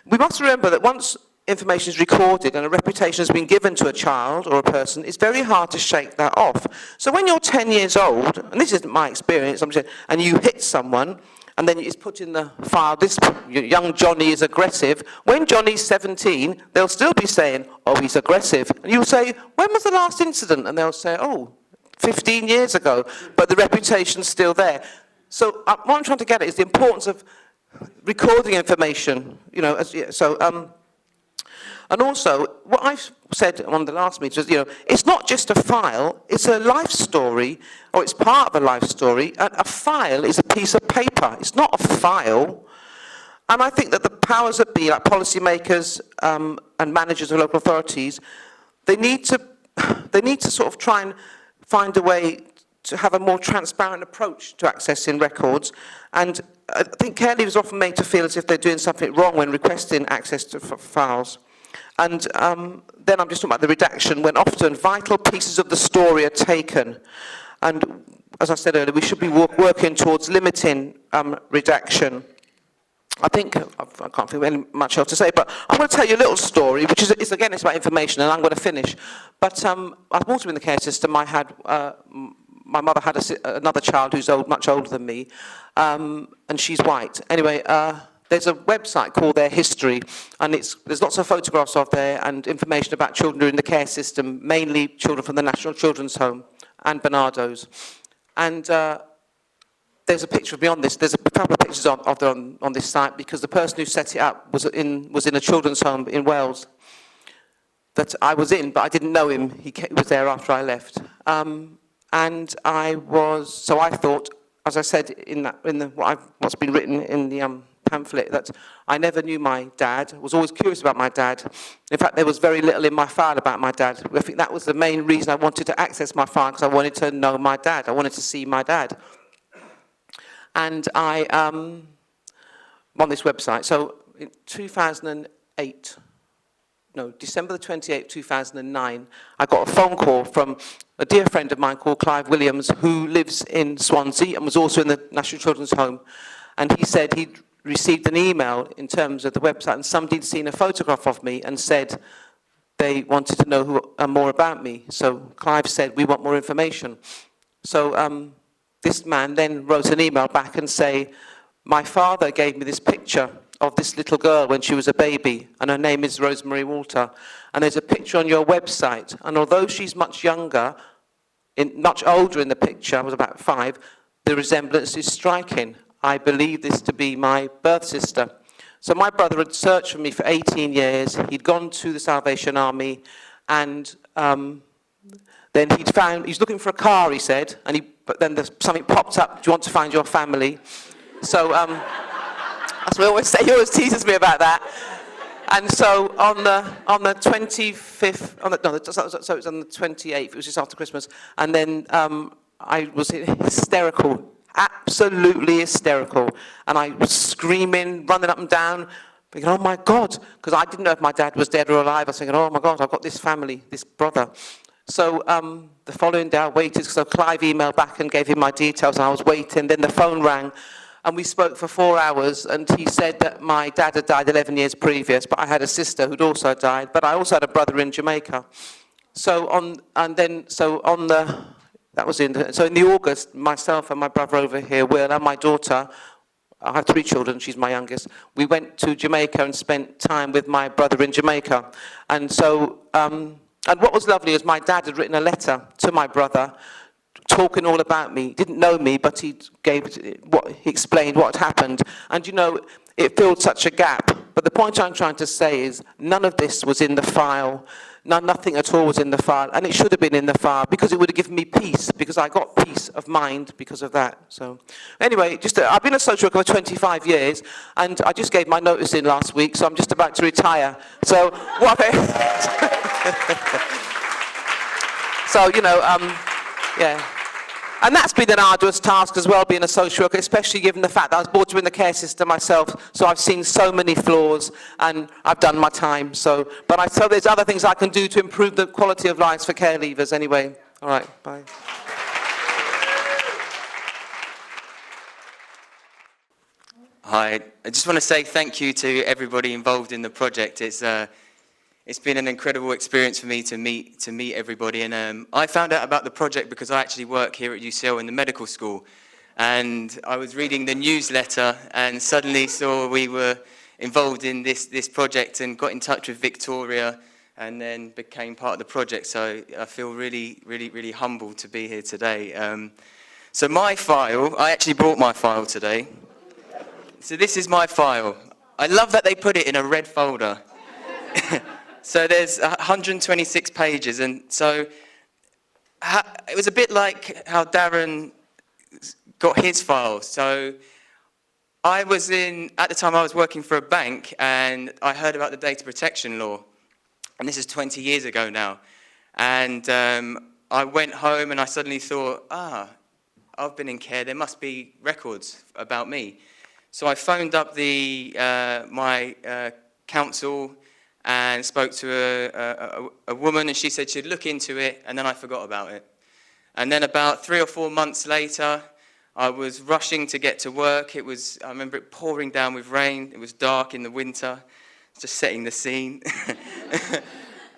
We must remember that once information is recorded and a reputation has been given to a child or a person, it's very hard to shake that off. So when you're 10 years old, and this isn't my experience, and you hit someone, and then it's put in the file, this young Johnny is aggressive. When Johnny's 17, they'll still be saying, oh, he's aggressive. And you'll say, when was the last incident? And they'll say, oh, 15 years ago, but the reputation's still there. So what I'm trying to get at is the importance of recording information, and also, what I've said on the last meeting is, it's not just a file, it's a life story, or it's part of a life story. A file is a piece of paper, it's not a file. And I think that the powers that be, like policymakers and managers of local authorities, they need to sort of try and find a way to have a more transparent approach to accessing records. And I think care leavers are often made to feel as if they're doing something wrong when requesting access to files. And then I'm just talking about the redaction, when often vital pieces of the story are taken. And as I said earlier, we should be working towards limiting redaction. I think, I can't think of much else to say, but I'm going to tell you a little story, which is again, it's about information, and I'm going to finish. But I've also in the care system. My mother had another child who's much older than me, and she's white. Anyway, there's a website called Their History, and there's lots of photographs of there and information about children who are in the care system, mainly children from the National Children's Home and Barnardo's. And there's a picture of me on this. There's a couple of pictures on this site, because the person who set it up was in a children's home in Wales that I was in, but I didn't know him. He was there after I left. And I thought, as I said what's been written in the pamphlet, that I never knew my dad. I was always curious about my dad. In fact, there was very little in my file about my dad. I think that was the main reason I wanted to access my file, because I wanted to know my dad. I wanted to see my dad. And I'm on this website. So in December the 28th, 2009, I got a phone call from a dear friend of mine called Clive Williams, who lives in Swansea and was also in the National Children's Home. And he said he'd received an email in terms of the website, and somebody had seen a photograph of me and said they wanted to know more about me. So Clive said, we want more information. So this man then wrote an email back and say, my father gave me this picture of this little girl when she was a baby, and her name is Rosemary Walter. And there's a picture on your website, and although she's much younger, much older in the picture, I was about 5, the resemblance is striking. I believe this to be my birth sister. So my brother had searched for me for 18 years. He'd gone to the Salvation Army, and then he's looking for a car, he said, but then something popped up, do you want to find your family? So, as we always say, he always teases me about that. And so on the 25th, so it was on the 28th, it was just after Christmas, and then I was hysterical, absolutely hysterical, and I was screaming, running up and down, thinking, oh my God, because I didn't know if my dad was dead or alive. I was thinking, oh my God, I've got this family, this brother. So the following day I waited, so Clive emailed back and gave him my details, and I was waiting. Then the phone rang, and we spoke for 4 hours, and he said that my dad had died 11 years previous, but I had a sister who'd also died, but I also had a brother in Jamaica. So on the That was so in the August, myself and my brother over here, Will, and my daughter, I have 3 children, she's my youngest, we went to Jamaica and spent time with my brother in Jamaica. And so, and what was lovely is my dad had written a letter to my brother talking all about me. He didn't know me, but he explained what had happened. And you know, it filled such a gap. But the point I'm trying to say is none of this was in the file. Nothing at all was in the file. And it should have been in the file because it would have given me peace, because I got peace of mind because of that. So anyway, I've been a social worker for 25 years, and I just gave my notice in last week, so I'm just about to retire. So what? So, you know, yeah. And that's been an arduous task as well, being a social worker, especially given the fact that I was brought up in the care system myself, so I've seen so many flaws, and I've done my time. So there's other things I can do to improve the quality of lives for care leavers anyway. All right, bye.
Hi, I just want to say thank you to everybody involved in the project. It's been an incredible experience for me to meet everybody, and I found out about the project because I actually work here at UCL in the medical school, and I was reading the newsletter and suddenly saw we were involved in this project and got in touch with Victoria and then became part of the project. So I feel really humbled to be here today. So my file, I actually brought my file today. So this is my file. I love that they put it in a red folder. So there's 126 pages, and so it was a bit like how Darren got his file. So at the time I was working for a bank, and I heard about the data protection law, and this is 20 years ago now. And I went home and I suddenly thought, I've been in care, there must be records about me. So I phoned up my council and spoke to a woman, and she said she'd look into it, and then I forgot about it. And then about 3 or 4 months later, I was rushing to get to work. I remember it pouring down with rain. It was dark in the winter, just setting the scene.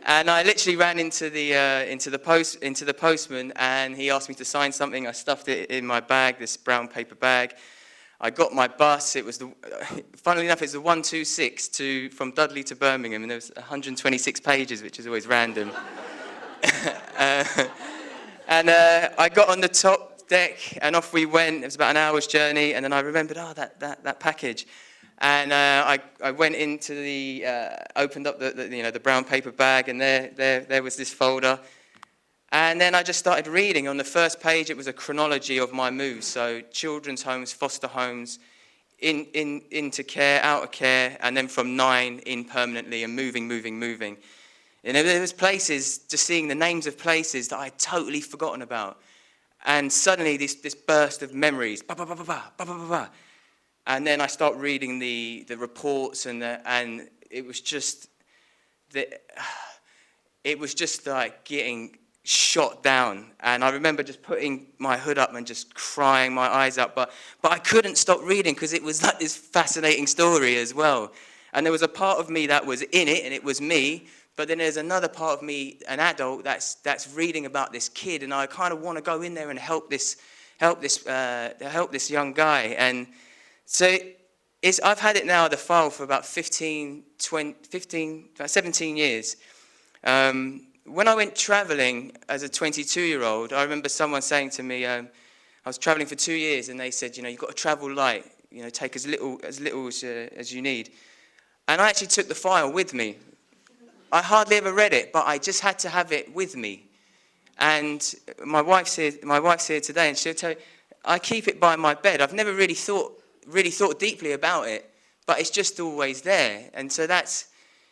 And I literally ran into the postman, and he asked me to sign something. I stuffed it in my bag, this brown paper bag. I got my bus. It was funnily enough, it's the 126 from Dudley to Birmingham, and there was 126 pages, which is always random. And I got on the top deck, and off we went. It was about an hour's journey, and then I remembered, that package. And I went into opened up the brown paper bag, and there was this folder. And then I just started reading. On the first page, it was a chronology of my moves. So children's homes, foster homes, into care, out of care, and then from 9 in permanently and moving. And there was places, just seeing the names of places that I had totally forgotten about. And suddenly this burst of memories. And then I start reading the reports, and it was just like getting shot down. And I remember just putting my hood up and just crying my eyes out, but I couldn't stop reading because it was like this fascinating story as well. And there was a part of me that was in it, and it was me, but then there's another part of me, an adult, that's reading about this kid, and I kind of want to go in there and help this young guy. And so I've had it now, the file, for about 17 years. When I went traveling as a 22-year-old, I remember someone saying to me, I was traveling for 2 years, and they said, you've got to travel light, take as little as you need. And I actually took the file with me. I hardly ever read it, but I just had to have it with me. And my wife's here today, and she'll tell you, I keep it by my bed. I've never really thought deeply about it, but it's just always there. And so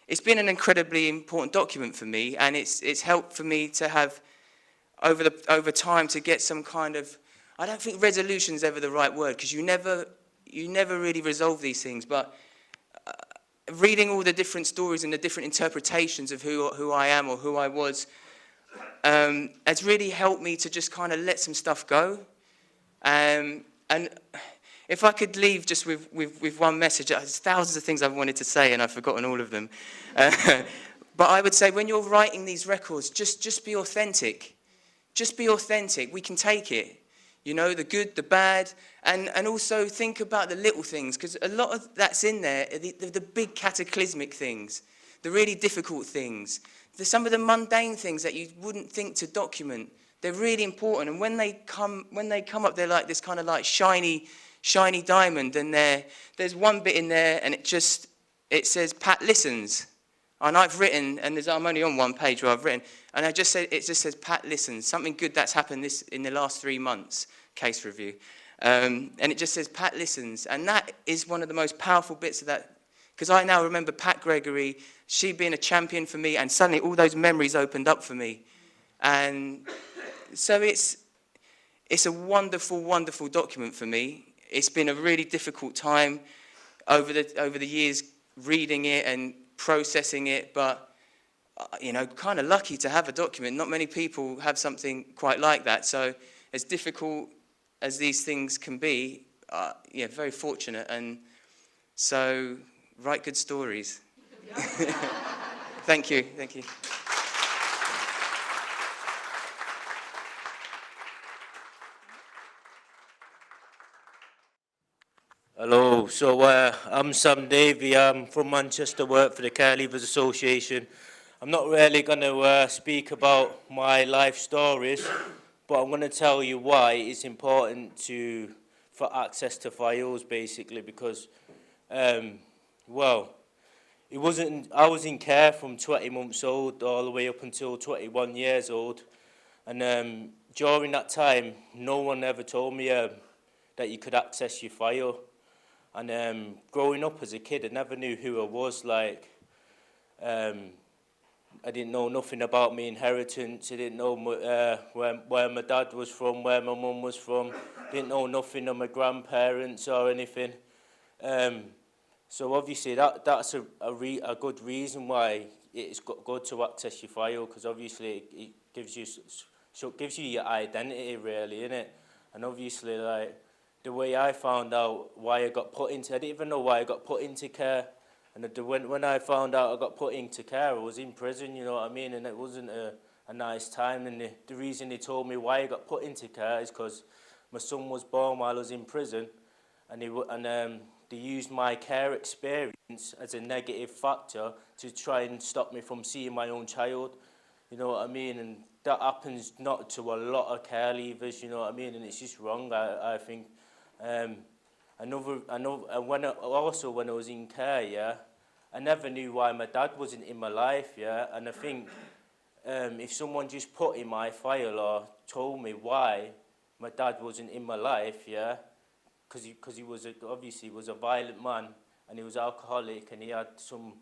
it's been an incredibly important document for me, and it's helped for me to have, over time, to get some kind of, I don't think resolution's ever the right word, because you never really resolve these things, but reading all the different stories and the different interpretations of who I am or who I was has really helped me to just kind of let some stuff go. And if I could leave just with one message, there's thousands of things I've wanted to say and I've forgotten all of them. But I would say when you're writing these records, just be authentic. just be authentic. We can take it. You know, the good, the bad, and also think about the little things, because a lot of that's in there, the big cataclysmic things, the really difficult things, some of the mundane things that you wouldn't think to document. They're really important, and when they come up, they're like this kind of like shiny diamond, and there's one bit in there, and it says Pat listens, and I've written, and I'm only on one page where I've written, and it just says Pat listens, something good that's happened in the last 3 months, case review, and it just says Pat listens, and that is one of the most powerful bits of that, because I now remember Pat Gregory, she being a champion for me, and suddenly all those memories opened up for me, and so it's a wonderful, wonderful document for me. It's been a really difficult time over the years reading it and processing it, but you know, kind of lucky to have a document. Not many people have something quite like that. So as difficult as these things can be, yeah, very fortunate. And so write good stories. Thank you. Thank you.
Hello, so I'm Sam Davey, I'm from Manchester, work for the Care Leavers Association. I'm not really going to speak about my life stories, but I'm going to tell you why it's important for access to files, basically, because, well, I was in care from 20 months old all the way up until 21 years old, and during that time, no one ever told me that you could access your file. And growing up as a kid, I never knew who I was. Like, I didn't know nothing about my inheritance. I didn't know where my dad was from, where my mum was from. Didn't know nothing of my grandparents or anything. So obviously that's a good reason why it's good to access your file, because obviously it gives you your identity, really, innit? And obviously, like, the way I found out why I got put into, I didn't even know why I got put into care. And when I found out I got put into care, I was in prison, you know what I mean? And it wasn't a nice time. And the reason they told me why I got put into care is because my son was born while I was in prison. And they used my care experience as a negative factor to try and stop me from seeing my own child. You know what I mean? And that happens not to a lot of care leavers, you know what I mean? And it's just wrong, I think. When I was in care, yeah, I never knew why my dad wasn't in my life, yeah, and I think if someone just put in my file or told me why my dad wasn't in my life, yeah, because he was obviously was a violent man and he was alcoholic and he had some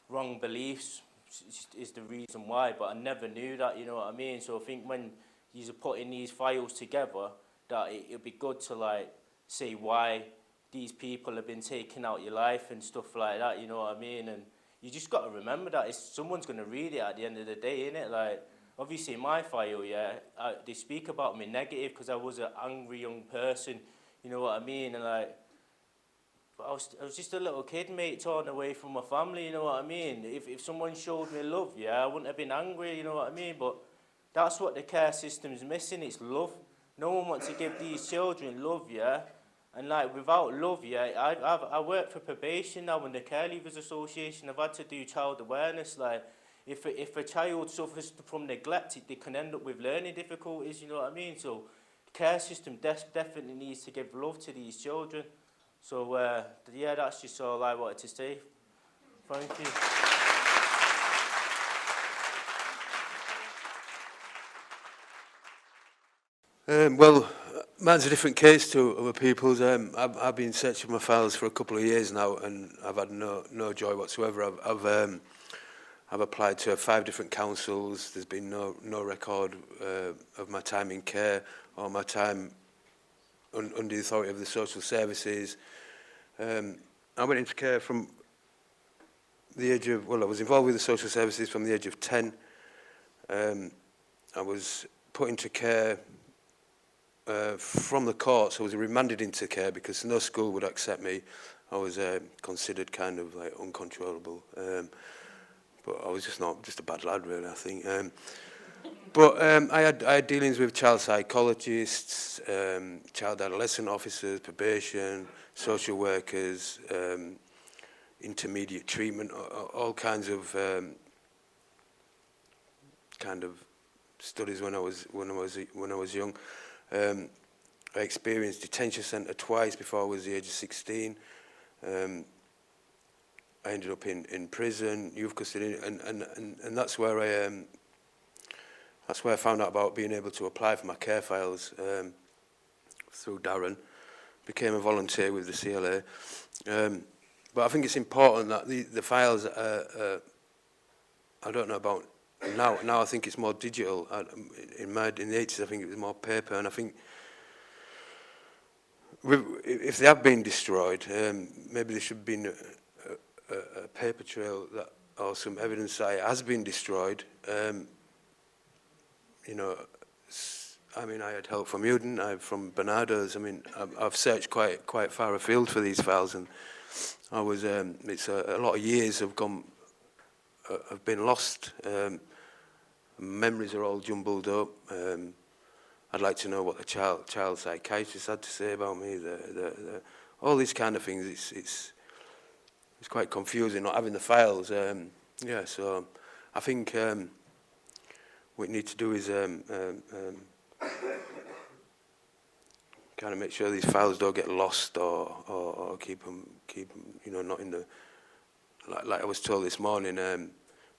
wrong beliefs is the reason why, but I never knew that, you know what I mean? So I think when you're putting these files together, that it'd be good to like see why these people have been taking out your life and stuff like that, you know what I mean? And you just got to remember that someone's going to read it at the end of the day, innit? Like, obviously in my file, yeah, they speak about me negative because I was an angry young person, you know what I mean? And like, I was just a little kid, mate, torn away from my family, you know what I mean? If someone showed me love, yeah, I wouldn't have been angry, you know what I mean? But that's what the care system's missing, it's love. No one wants to give these children love, yeah? And like, without love, yeah, I work for probation now in the Care Leavers Association. I've had to do child awareness. Like, if a child suffers from neglect, they can end up with learning difficulties, you know what I mean? So the care system definitely needs to give love to these children. So, yeah, that's just all I wanted to say. Thank you.
Well, mine's a different case to other people's. I've been searching my files for a couple of years now, and I've had no joy whatsoever. I've applied to 5 different councils. There's been no record of my time in care or my time under the authority of the social services. I went into care from the age of, well, I was involved with the social services from the age of 10. I was put into care from the courts. I was remanded into care because no school would accept me. I was considered kind of like uncontrollable. But I was just a bad lad, really, I think. But I had dealings with child psychologists, child adolescent officers, probation, social workers, intermediate treatment, all kinds of studies when I was young. I experienced detention centre twice before I was the age of 16. I ended up in prison, youth custody, and that's where I found out about being able to apply for my care files through Darren. Became a volunteer with the CLA. But I think it's important that the files I don't know about now. Now I think it's more digital. In the 80s, I think it was more paper, and I think if they have been destroyed, maybe there should have been a paper trail or some evidence that it has been destroyed. You know, I mean, I had help from Uden, from Bernardo's. I mean, I've searched quite far afield for these files, and I was. It's a lot of years have been lost. Memories are all jumbled up. I'd like to know what the child psychiatrist had to say about me. All these kind of things. It's quite confusing not having the files. Yeah, so I think what we need to do is kind of make sure these files don't get lost or keep them, you know, not in the, like I was told this morning,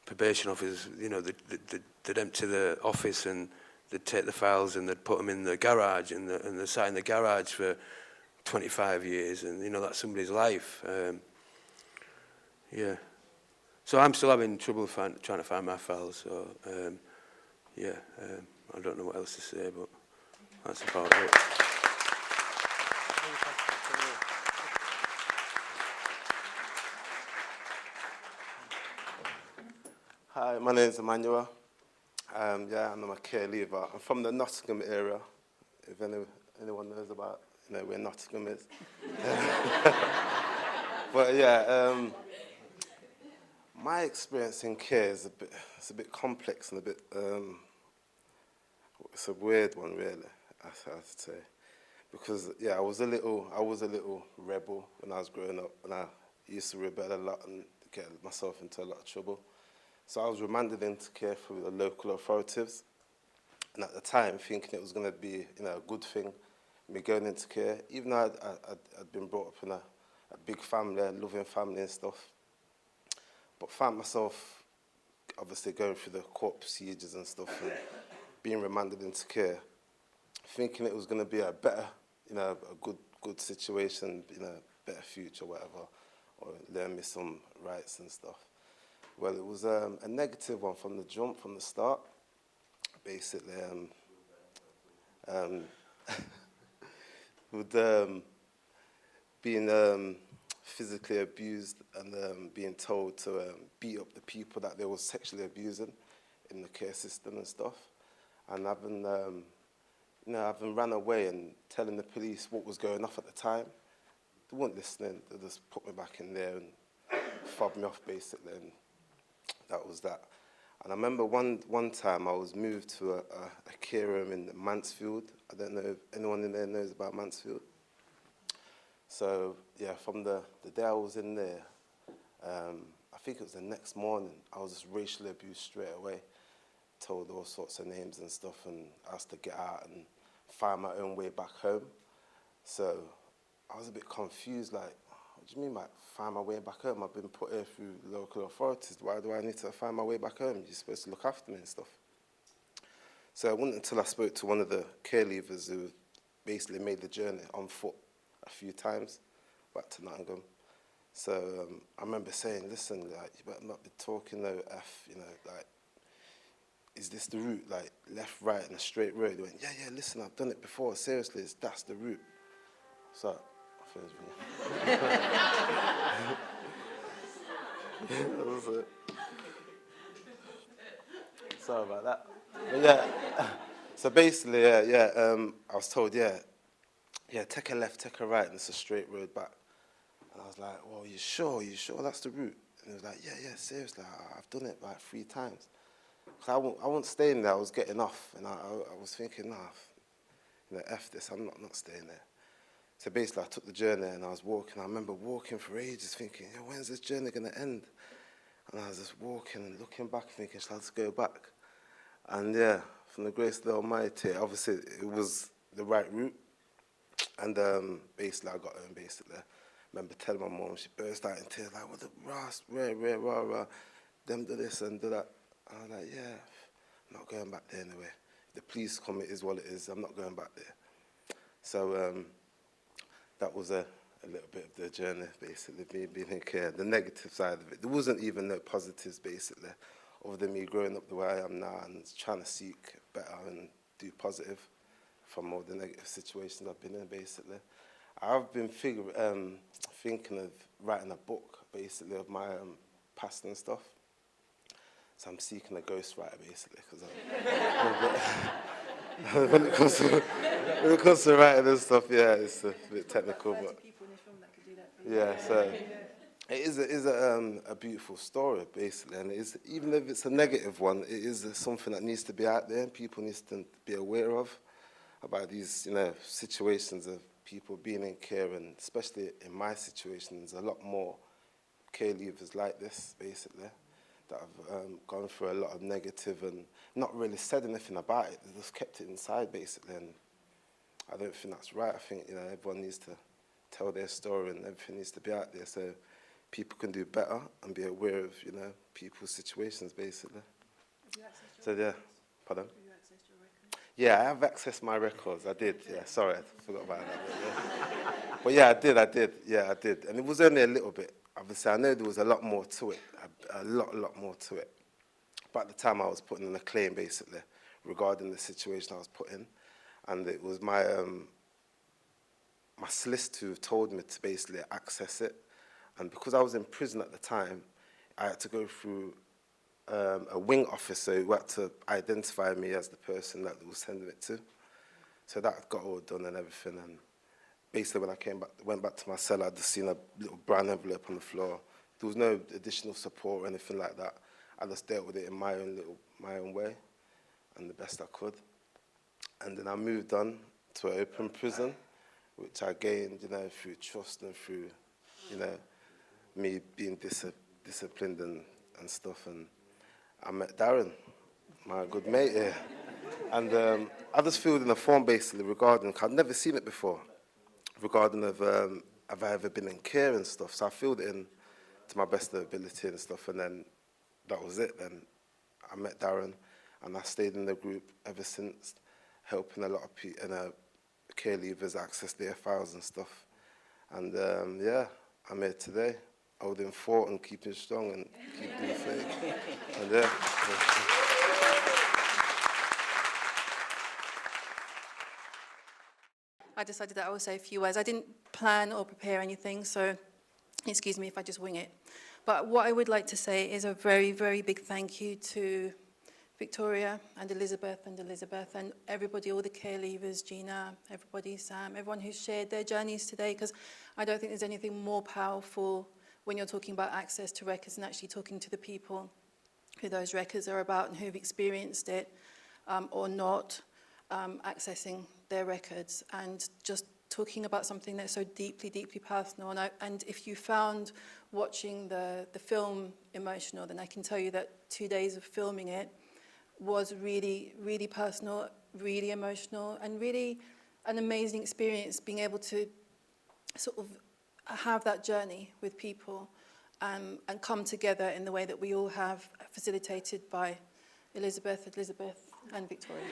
probation officers, you know, they'd empty the office and they'd take the files and they'd put them in the garage and they'd sat in the garage for 25 years, and, you know, that's somebody's life. Yeah. So I'm still having trouble trying to find my files, so, yeah, I don't know what else to say, but that's about it.
Hi, my name is Emmanuel. Yeah, I'm a care leaver. I'm from the Nottingham area, if anyone knows about, you know, where Nottingham is. But yeah, my experience in care is a bit complex and a bit, it's a weird one really, I have to say. Because yeah, I was a little rebel when I was growing up, and I used to rebel a lot and get myself into a lot of trouble. So I was remanded into care through the local authorities, and at the time thinking it was going to be, you know, a good thing, me going into care, even though I'd been brought up in a big family, a loving family and stuff, but found myself obviously going through the court procedures and stuff and being remanded into care, thinking it was going to be a better, you know, a good situation, you know, better future, whatever, or learn me some rights and stuff. Well, it was a negative one from the jump, from the start. Basically, with being physically abused and being told to beat up the people that they were sexually abusing in the care system and stuff, and having ran away and telling the police what was going off at the time. They weren't listening. They just put me back in there and fobbed me off basically. And that was that. And I remember one time I was moved to a care room in Mansfield. I don't know if anyone in there knows about Mansfield. So, yeah, from the day I was in there, I think it was the next morning, I was just racially abused straight away. Told all sorts of names and stuff and asked to get out and find my own way back home. So I was a bit confused, like, what do you mean, like, find my way back home? I've been put here through local authorities. Why do I need to find my way back home? You're supposed to look after me and stuff. So it wasn't until I spoke to one of the care leavers who basically made the journey on foot a few times back to Nottingham. So I remember saying, listen, like, you better not be talking no F, you know, like, is this the route, like, left, right, and a straight road? He went, yeah, listen, I've done it before, seriously, that's the route. So, sorry about that. But yeah, so basically, I was told, take a left, take a right, and it's a straight road back. And I was like, well, you sure that's the route? And he was like, yeah, seriously, I've done it like 3 times. 'cause I wasn't staying there, I was getting off, and I was thinking, nah, F this, I'm not staying there. So basically I took the journey and I was walking. I remember walking for ages thinking, when's this journey going to end? And I was just walking and looking back thinking, shall I just go back? And yeah, from the grace of the Almighty, obviously it was the right route. And basically I got home basically. I remember telling my mum, she burst out in tears, like, what the Ross, rah, them do this and do that. And I was like, yeah, I'm not going back there anyway. If the police come, it is what it is, I'm not going back there. So that was a little bit of the journey, basically, being in care, the negative side of it. There wasn't even no positives, basically, other than me growing up the way I am now and trying to seek better and do positive from all the negative situations I've been in, basically. I've been thinking of writing a book, basically, of my past and stuff. So I'm seeking a ghostwriter, basically, because when it comes to writing and stuff, yeah, it's a bit technical, but yeah, so it is a beautiful story, basically, and it is, even if it's a negative one, it is something that needs to be out there, and people need to be aware of about these, situations of people being in care, and especially in my situation, there's a lot more care leavers like this, basically, that have gone through a lot of negative and not really said anything about it. They just kept it inside, basically, and I don't think that's right. I think, everyone needs to tell their story and everything needs to be out there so people can do better and be aware of, people's situations, basically. So, yeah, pardon? Yeah, I have accessed my records. I did, yeah, sorry, I forgot about that. But yeah, I did. Yeah, I did. And it was only a little bit. Obviously, I know there was a lot more to it, a lot more to it. But at the time, I was putting in a claim, basically, regarding the situation I was put in. And it was my solicitor who told me to basically access it. And because I was in prison at the time, I had to go through a wing officer who had to identify me as the person that was sending it to. So that got all done and everything. And basically, when I went back to my cell, I'd just seen a little brown envelope on the floor. There was no additional support or anything like that. I just dealt with it in my own way, and the best I could. And then I moved on to an open prison, which I gained, through trust and through, me being disciplined and stuff. And I met Darren, my good mate here. And I just filled in a form basically regarding, I'd never seen it before, regarding have I ever been in care and stuff. So I filled it in to my best ability and stuff, and then that was it. Then I met Darren, and I stayed in the group ever since, helping a lot of care leavers access their files and stuff. And yeah, I'm here today, holding fort and keeping strong and keeping the faith. And yeah.
I decided that I would say a few words. I didn't plan or prepare anything, so excuse me if I just wing it. But what I would like to say is a very, very big thank you to Victoria and Elizabeth and everybody, all the care leavers, Gina, everybody, Sam, everyone who's shared their journeys today, because I don't think there's anything more powerful when you're talking about access to records and actually talking to the people who those records are about and who've experienced it or not, accessing their records, and just talking about something that's so deeply, deeply personal. And if you found watching the film emotional, then I can tell you that 2 days of filming it was really, really personal, really emotional, and really an amazing experience being able to sort of have that journey with people and come together in the way that we all have, facilitated by Elizabeth and Victoria.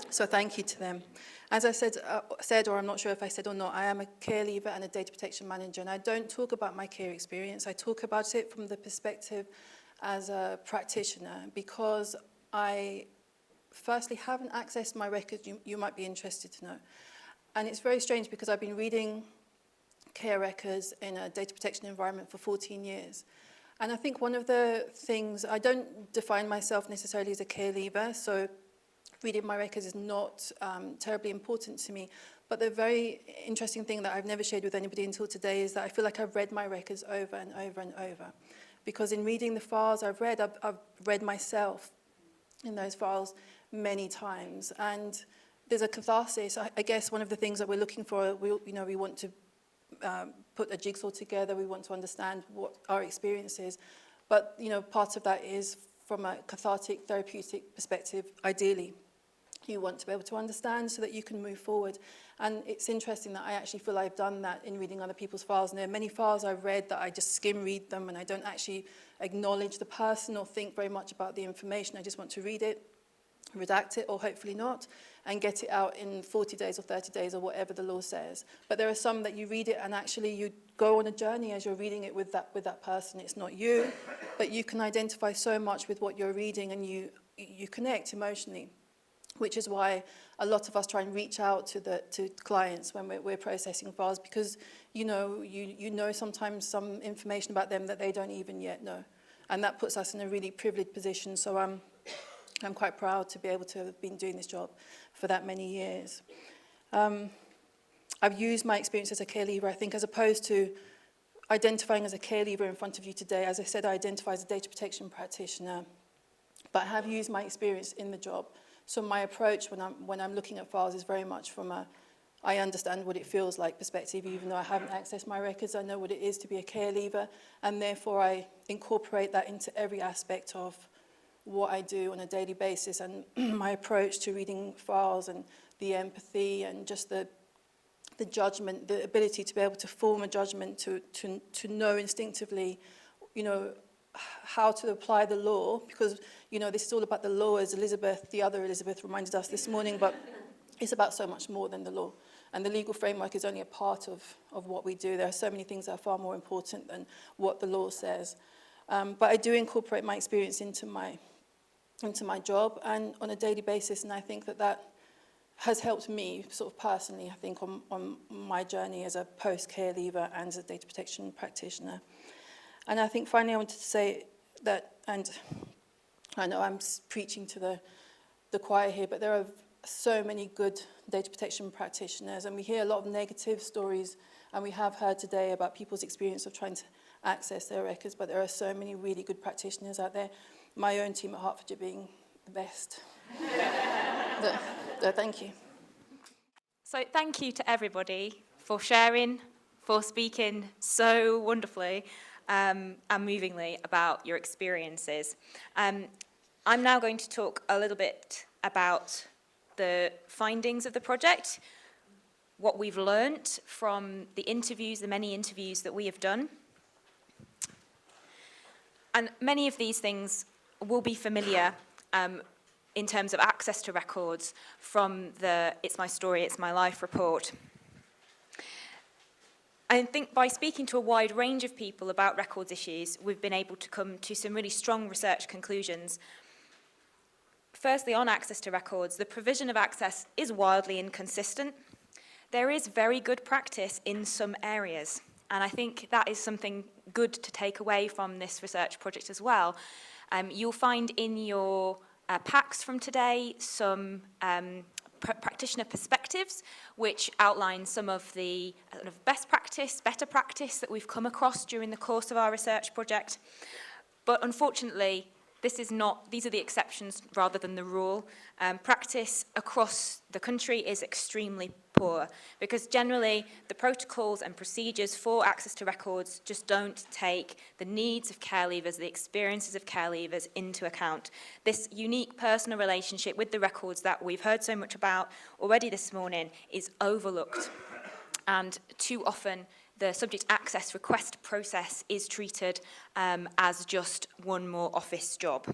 So thank you to them. As I said, or I'm not sure if I said or not, I am a care leaver and a data protection manager, and I don't talk about my care experience. I talk about it from the perspective as a practitioner, because I firstly haven't accessed my records. You might be interested to know. And it's very strange because I've been reading care records in a data protection environment for 14 years. And I think one of the things, I don't define myself necessarily as a care leaver, so reading my records is not terribly important to me. But the very interesting thing that I've never shared with anybody until today is that I feel like I've read my records over and over and over. because in reading the files I've read myself in those files many times, and there's a catharsis. I guess one of the things that we're looking for, we want to put a jigsaw together, we want to understand what our experience is, but part of that is from a cathartic, therapeutic perspective, ideally. You want to be able to understand so that you can move forward. And it's interesting that I actually feel I've done that in reading other people's files. And there are many files I've read that I just skim read them and I don't actually acknowledge the person or think very much about the information. I just want to read it, redact it, or hopefully not, and get it out in 40 days or 30 days or whatever the law says. But there are some that you read it and actually you go on a journey as you're reading it with that person. It's not you, but you can identify so much with what you're reading and you connect emotionally, which is why a lot of us try and reach out to clients when we're processing files, because you know sometimes some information about them that they don't even yet know. And that puts us in a really privileged position. So I'm quite proud to be able to have been doing this job for that many years. I've used my experience as a care leaver, I think, as opposed to identifying as a care leaver in front of you today. As I said, I identify as a data protection practitioner, but I have used my experience in the job. So my approach when I'm looking at files is very much from I understand what it feels like perspective. Even though I haven't accessed my records, I know what it is to be a care leaver, and therefore I incorporate that into every aspect of what I do on a daily basis. And my approach to reading files and the empathy and just the judgment, the ability to be able to form a judgment, to know instinctively, how to apply the law, because this is all about the law, as the other Elizabeth reminded us this morning, but it's about so much more than the law. And the legal framework is only a part of what we do. There are so many things that are far more important than what the law says. But I do incorporate my experience into my job and on a daily basis, and I think that has helped me sort of personally, I think, on my journey as a post-care leaver and as a data protection practitioner. And I think finally I wanted to say that, and I know I'm preaching to the choir here, but there are so many good data protection practitioners, and we hear a lot of negative stories, and we have heard today about people's experience of trying to access their records, but there are so many really good practitioners out there, my own team at Hertfordshire being the best. So thank you.
So thank you to everybody for sharing, for speaking so wonderfully and movingly about your experiences. I'm now going to talk a little bit about the findings of the project, what we've learnt from the many interviews that we have done. And many of these things will be familiar in terms of access to records from the It's My Story, It's My Life report. I think by speaking to a wide range of people about records issues, we've been able to come to some really strong research conclusions. Firstly, on access to records, the provision of access is wildly inconsistent. There is very good practice in some areas, and I think that is something good to take away from this research project as well. You'll find in your packs from today some practitioner perspectives, which outline some of the best practice, better practice that we've come across during the course of our research project. But unfortunately, these are the exceptions rather than the rule. Practice across the country is extremely poor because generally the protocols and procedures for access to records just don't take the needs of care leavers, the experiences of care leavers into account. This unique personal relationship with the records that we've heard so much about already this morning is overlooked, and too often the subject access request process is treated as just one more office job.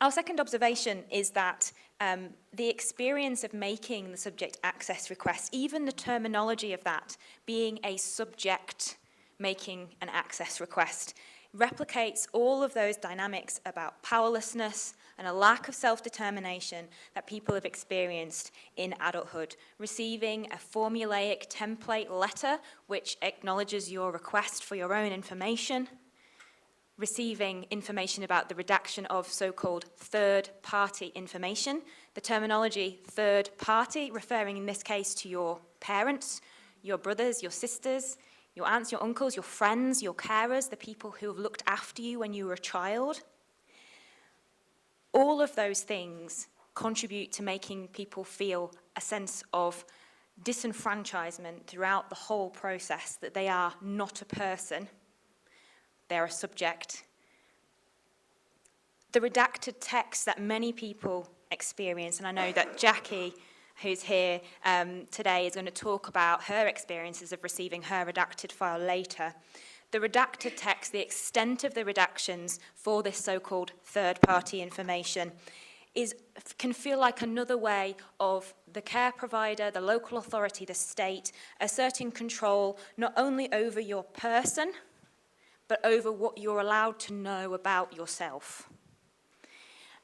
Our second observation is that the experience of making the subject access request, even the terminology of that, being a subject making an access request, replicates all of those dynamics about powerlessness and a lack of self-determination that people have experienced in adulthood. Receiving a formulaic template letter which acknowledges your request for your own information, receiving information about the redaction of so-called third-party information. The terminology third party referring in this case to your parents, your brothers, your sisters, your aunts, your uncles, your friends, your carers, the people who have looked after you when you were a child. All of those things contribute to making people feel a sense of disenfranchisement throughout the whole process, that they are not a person, they're a subject. The redacted text that many people experience, and I know that Jackie, who's here today, is going to talk about her experiences of receiving her redacted file later. The redacted text, the extent of the redactions for this so-called third-party information can feel like another way of the care provider, the local authority, the state, asserting control not only over your person, but over what you're allowed to know about yourself.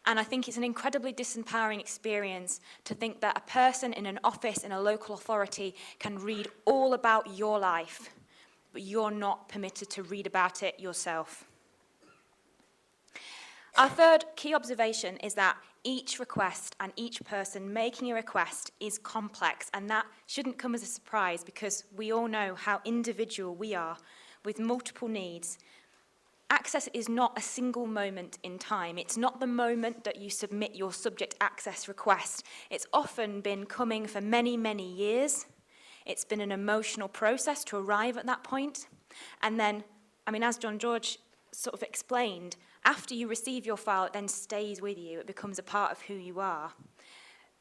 And I think it's an incredibly disempowering experience to think that a person in an office in a local authority can read all about your life, but you're not permitted to read about it yourself. Our third key observation is that each request and each person making a request is complex, and that shouldn't come as a surprise because we all know how individual we are with multiple needs. Access is not a single moment in time. It's not the moment that you submit your subject access request. It's often been coming for many, many years. It's been an emotional process to arrive at that point. And then, as John George sort of explained, after you receive your file, it then stays with you. It becomes a part of who you are.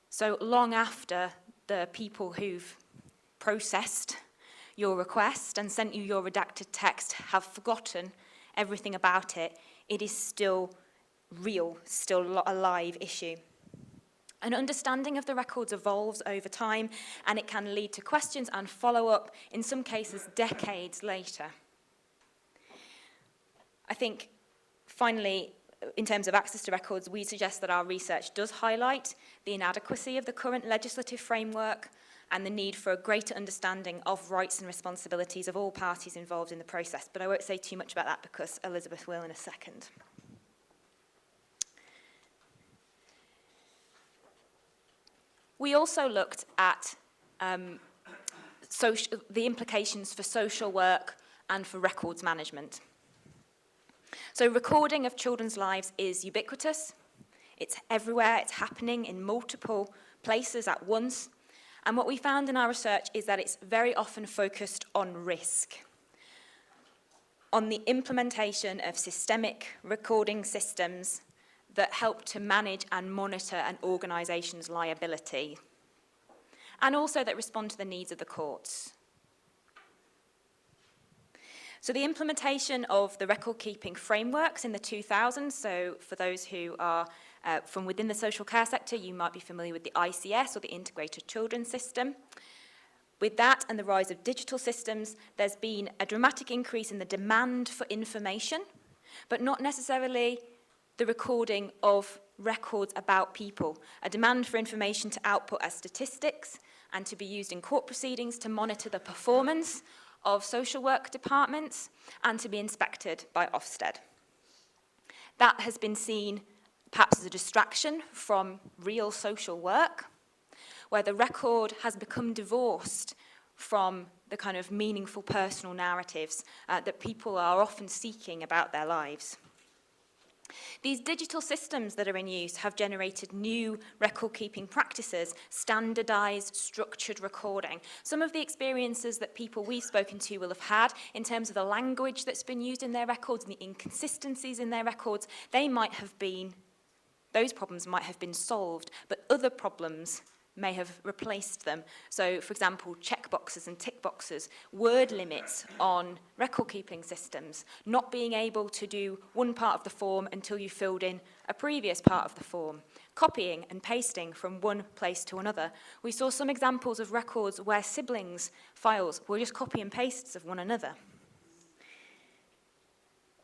So long after the people who've processed your request and sent you your redacted text have forgotten everything about it, it is still real, still a live issue. An understanding of the records evolves over time, and it can lead to questions and follow-up, in some cases decades later. I think, finally, in terms of access to records, we suggest that our research does highlight the inadequacy of the current legislative framework and the need for a greater understanding of rights and responsibilities of all parties involved in the process. But I won't say too much about that because Elizabeth will in a second. We also looked at the implications for social work and for records management. So recording of children's lives is ubiquitous. It's everywhere. It's happening in multiple places at once. And what we found in our research is that it's very often focused on risk, on the implementation of systemic recording systems that help to manage and monitor an organisation's liability, and also that respond to the needs of the courts. So the implementation of the record-keeping frameworks in the 2000s, so for those who are from within the social care sector, you might be familiar with the ICS, or the Integrated Children's System. With that and the rise of digital systems, there's been a dramatic increase in the demand for information, but not necessarily the recording of records about people. A demand for information to output as statistics and to be used in court proceedings to monitor the performance of social work departments and to be inspected by Ofsted. That has been seen perhaps as a distraction from real social work, where the record has become divorced from the kind of meaningful personal narratives that people are often seeking about their lives. These digital systems that are in use have generated new record-keeping practices, standardised, structured recording. Some of the experiences that people we've spoken to will have had in terms of the language that's been used in their records and the inconsistencies in their records, those problems might have been solved, but other problems may have replaced them. So, for example, checkboxes and tick boxes, word limits on record-keeping systems, not being able to do one part of the form until you filled in a previous part of the form, copying and pasting from one place to another. We saw some examples of records where siblings' files were just copy and pastes of one another.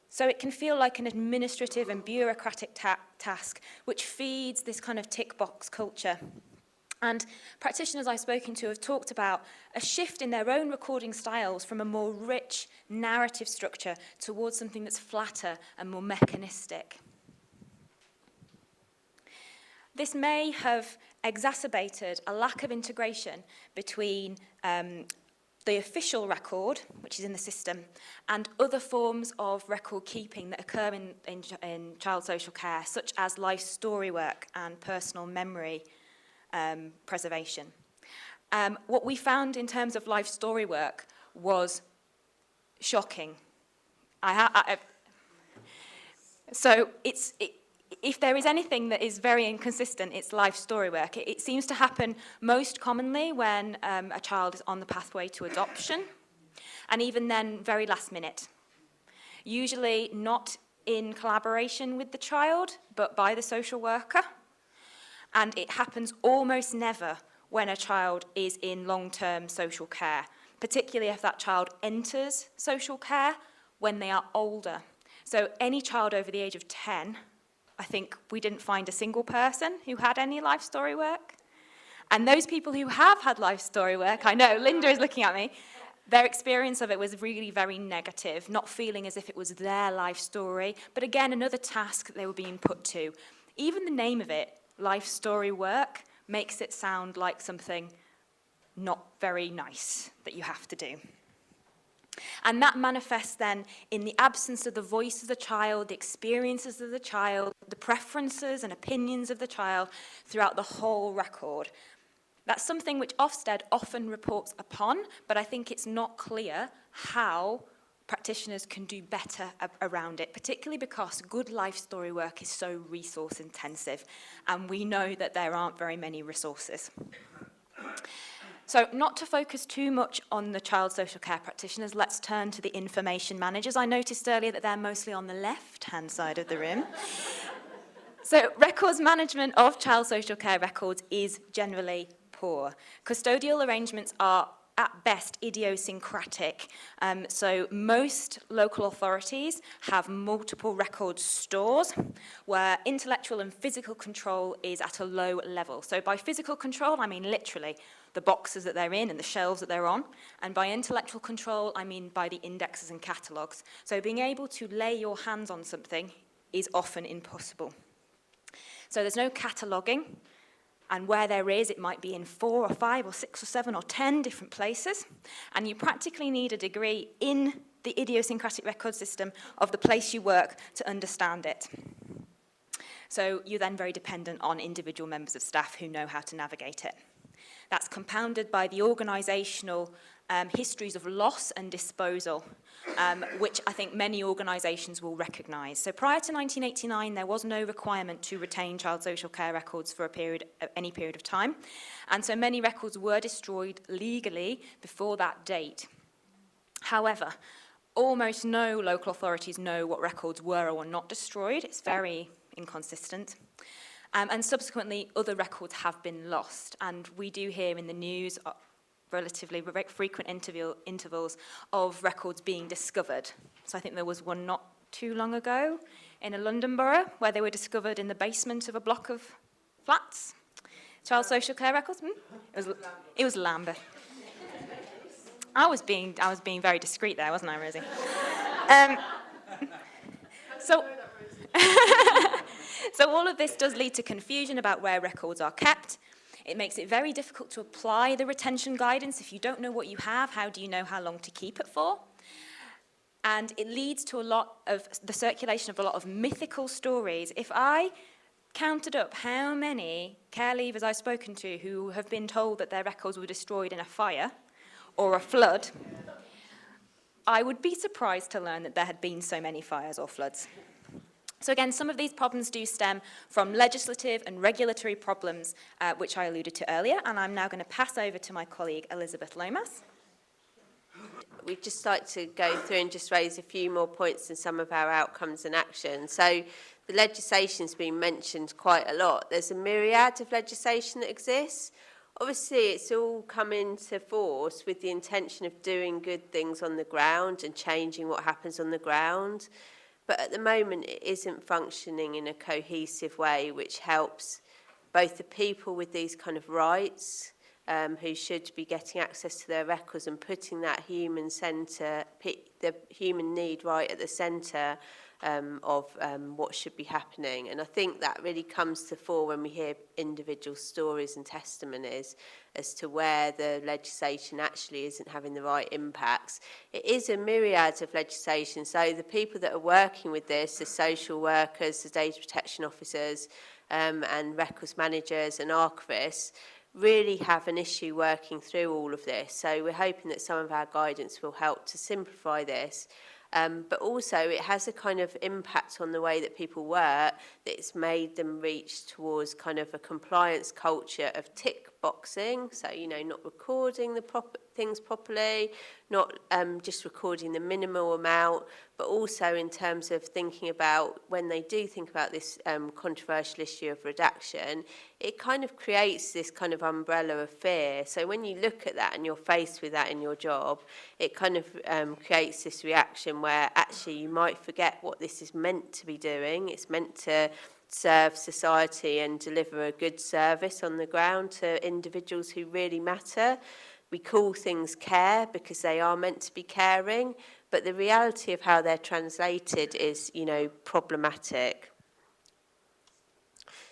So it can feel like an administrative and bureaucratic task, which feeds this kind of tick box culture. And practitioners I've spoken to have talked about a shift in their own recording styles from a more rich narrative structure towards something that's flatter and more mechanistic. This may have exacerbated a lack of integration between the official record, which is in the system, and other forms of record keeping that occur in child social care, such as life story work and personal memory preservation. What we found in terms of life story work was shocking. So if there is anything that is very inconsistent, it's life story work. It seems to happen most commonly when a child is on the pathway to adoption, and even then, very last minute. Usually not in collaboration with the child, but by the social worker. And it happens almost never when a child is in long-term social care, particularly if that child enters social care when they are older. So any child over the age of 10, I think we didn't find a single person who had any life story work. And those people who have had life story work, I know, Linda is looking at me, their experience of it was really very negative, not feeling as if it was their life story, but again, another task that they were being put to. Even the name of it, life story work, makes it sound like something not very nice that you have to do. And that manifests then in the absence of the voice of the child, the experiences of the child, the preferences and opinions of the child throughout the whole record. That's something which Ofsted often reports upon, but I think it's not clear how practitioners can do better around it, particularly because good life story work is so resource intensive, and we know that there aren't very many resources. So not to focus too much on the child social care practitioners, let's turn to the information managers. I noticed earlier that they're mostly on the left-hand side of the room. So records management of child social care records is generally poor. Custodial arrangements are at best idiosyncratic. So most local authorities have multiple record stores where intellectual and physical control is at a low level. So by physical control, I mean literally the boxes that they're in and the shelves that they're on. And by intellectual control, I mean by the indexes and catalogues. So being able to lay your hands on something is often impossible. So there's no cataloguing. And where there is, it might be in 4 or 5 or 6 or 7 or 10 different places. And you practically need a degree in the idiosyncratic record system of the place you work to understand it. So you're then very dependent on individual members of staff who know how to navigate it. That's compounded by the organisational histories of loss and disposal, which I think many organisations will recognise. So prior to 1989, there was no requirement to retain child social care records for any period of time. And so many records were destroyed legally before that date. However, almost no local authorities know what records were or were not destroyed. It's very inconsistent. And subsequently, other records have been lost. And we do hear in the news relatively frequent intervals of records being discovered. So I think there was one not too long ago in a London borough where they were discovered in the basement of a block of flats. Child social care records? It was Lambeth. I was being very discreet there, wasn't I, Rosie? So all of this does lead to confusion about where records are kept. It makes it very difficult to apply the retention guidance. If you don't know what you have, how do you know how long to keep it for? And it leads to a lot of the circulation of a lot of mythical stories. If I counted up how many care leavers I've spoken to who have been told that their records were destroyed in a fire or a flood, I would be surprised to learn that there had been so many fires or floods. So again, some of these problems do stem from legislative and regulatory problems, which I alluded to earlier, and I'm now going to pass over to my colleague, Elizabeth Lomas.
We'd just like to go through and just raise a few more points in some of our outcomes and actions. So the legislation's been mentioned quite a lot. There's a myriad of legislation that exists. Obviously, it's all come into force with the intention of doing good things on the ground and changing what happens on the ground. But at the moment, it isn't functioning in a cohesive way, which helps both the people with these kind of rights, who should be getting access to their records and putting that human centre, the human need right at the centre, what should be happening. And I think that really comes to fore when we hear individual stories and testimonies as to where the legislation actually isn't having the right impacts. It is a myriad of legislation, so the people that are working with this, the social workers, the data protection officers, and records managers and archivists, really have an issue working through all of this. So we're hoping that some of our guidance will help to simplify this. But also it has a kind of impact on the way that people work, that it's made them reach towards kind of a compliance culture of tick boxing. So, you know, not recording the things properly, not just recording the minimal amount, but also in terms of thinking about when they do think about this controversial issue of redaction, it kind of creates this kind of umbrella of fear. So when you look at that and you're faced with that in your job, it kind of creates this reaction where actually you might forget what this is meant to be doing. It's meant to serve society and deliver a good service on the ground to individuals who really matter. We call things care because they are meant to be caring, but the reality of how they're translated is, you know, problematic.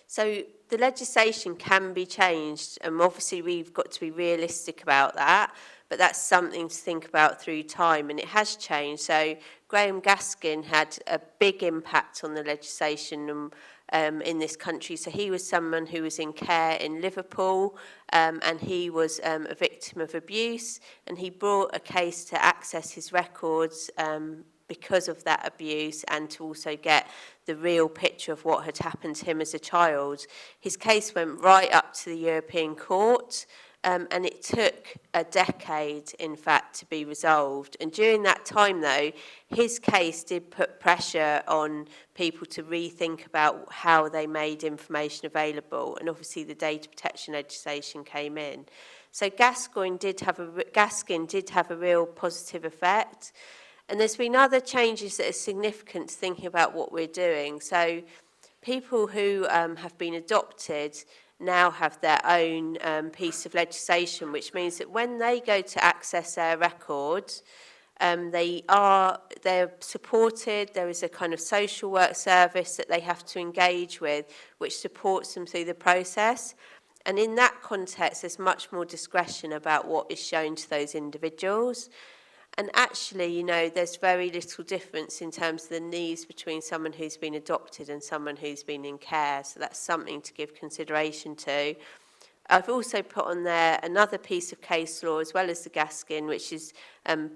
So the legislation can be changed, and obviously we've got to be realistic about that, but that's something to think about through time, and it has changed. So Graham Gaskin had a big impact on the legislation in this country. So he was someone who was in care in Liverpool, and he was a victim of abuse, and he brought a case to access his records because of that abuse and to also get the real picture of what had happened to him as a child. His case went right up to the European Court, and it took a decade, in fact, to be resolved. And during that time, though, his case did put pressure on people to rethink about how they made information available. And obviously the data protection legislation came in. So Gaskin did have a real positive effect. And there's been other changes that are significant to thinking about what we're doing. So people who have been adopted now have their own piece of legislation, which means that when they go to access their records, they're supported. There is a kind of social work service that they have to engage with, which supports them through the process. And in that context, there's much more discretion about what is shown to those individuals. And actually, you know, there's very little difference in terms of the needs between someone who's been adopted and someone who's been in care. So that's something to give consideration to. I've also put on there another piece of case law as well as the Gaskin, which is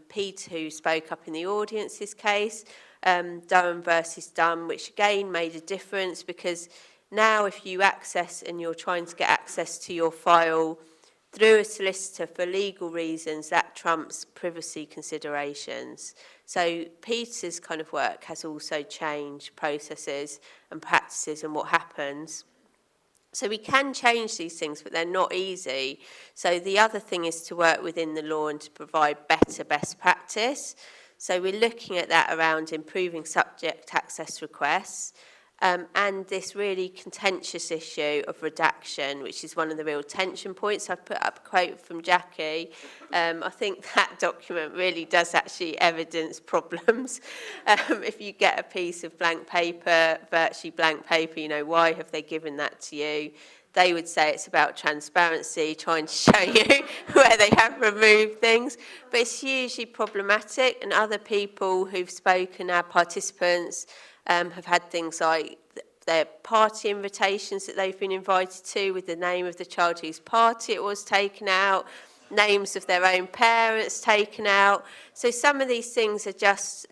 Pete, who spoke up in the audience's case, Darren versus Dunn, which again made a difference because now if you access and you're trying to get access to your file through a solicitor for legal reasons, that trumps privacy considerations. So Peter's kind of work has also changed processes and practices and what happens. So we can change these things, but they're not easy. So the other thing is to work within the law and to provide better best practice. So we're looking at that around improving subject access requests, and this really contentious issue of redaction, which is one of the real tension points. I've put up a quote from Jackie. I think that document really does actually evidence problems. If you get a piece of blank paper, virtually blank paper, you know, why have they given that to you? They would say it's about transparency, trying to show you where they have removed things. But it's hugely problematic, and other people who've spoken, our participants, have had things like their party invitations that they've been invited to with the name of the child whose party it was taken out, names of their own parents taken out. So some of these things are just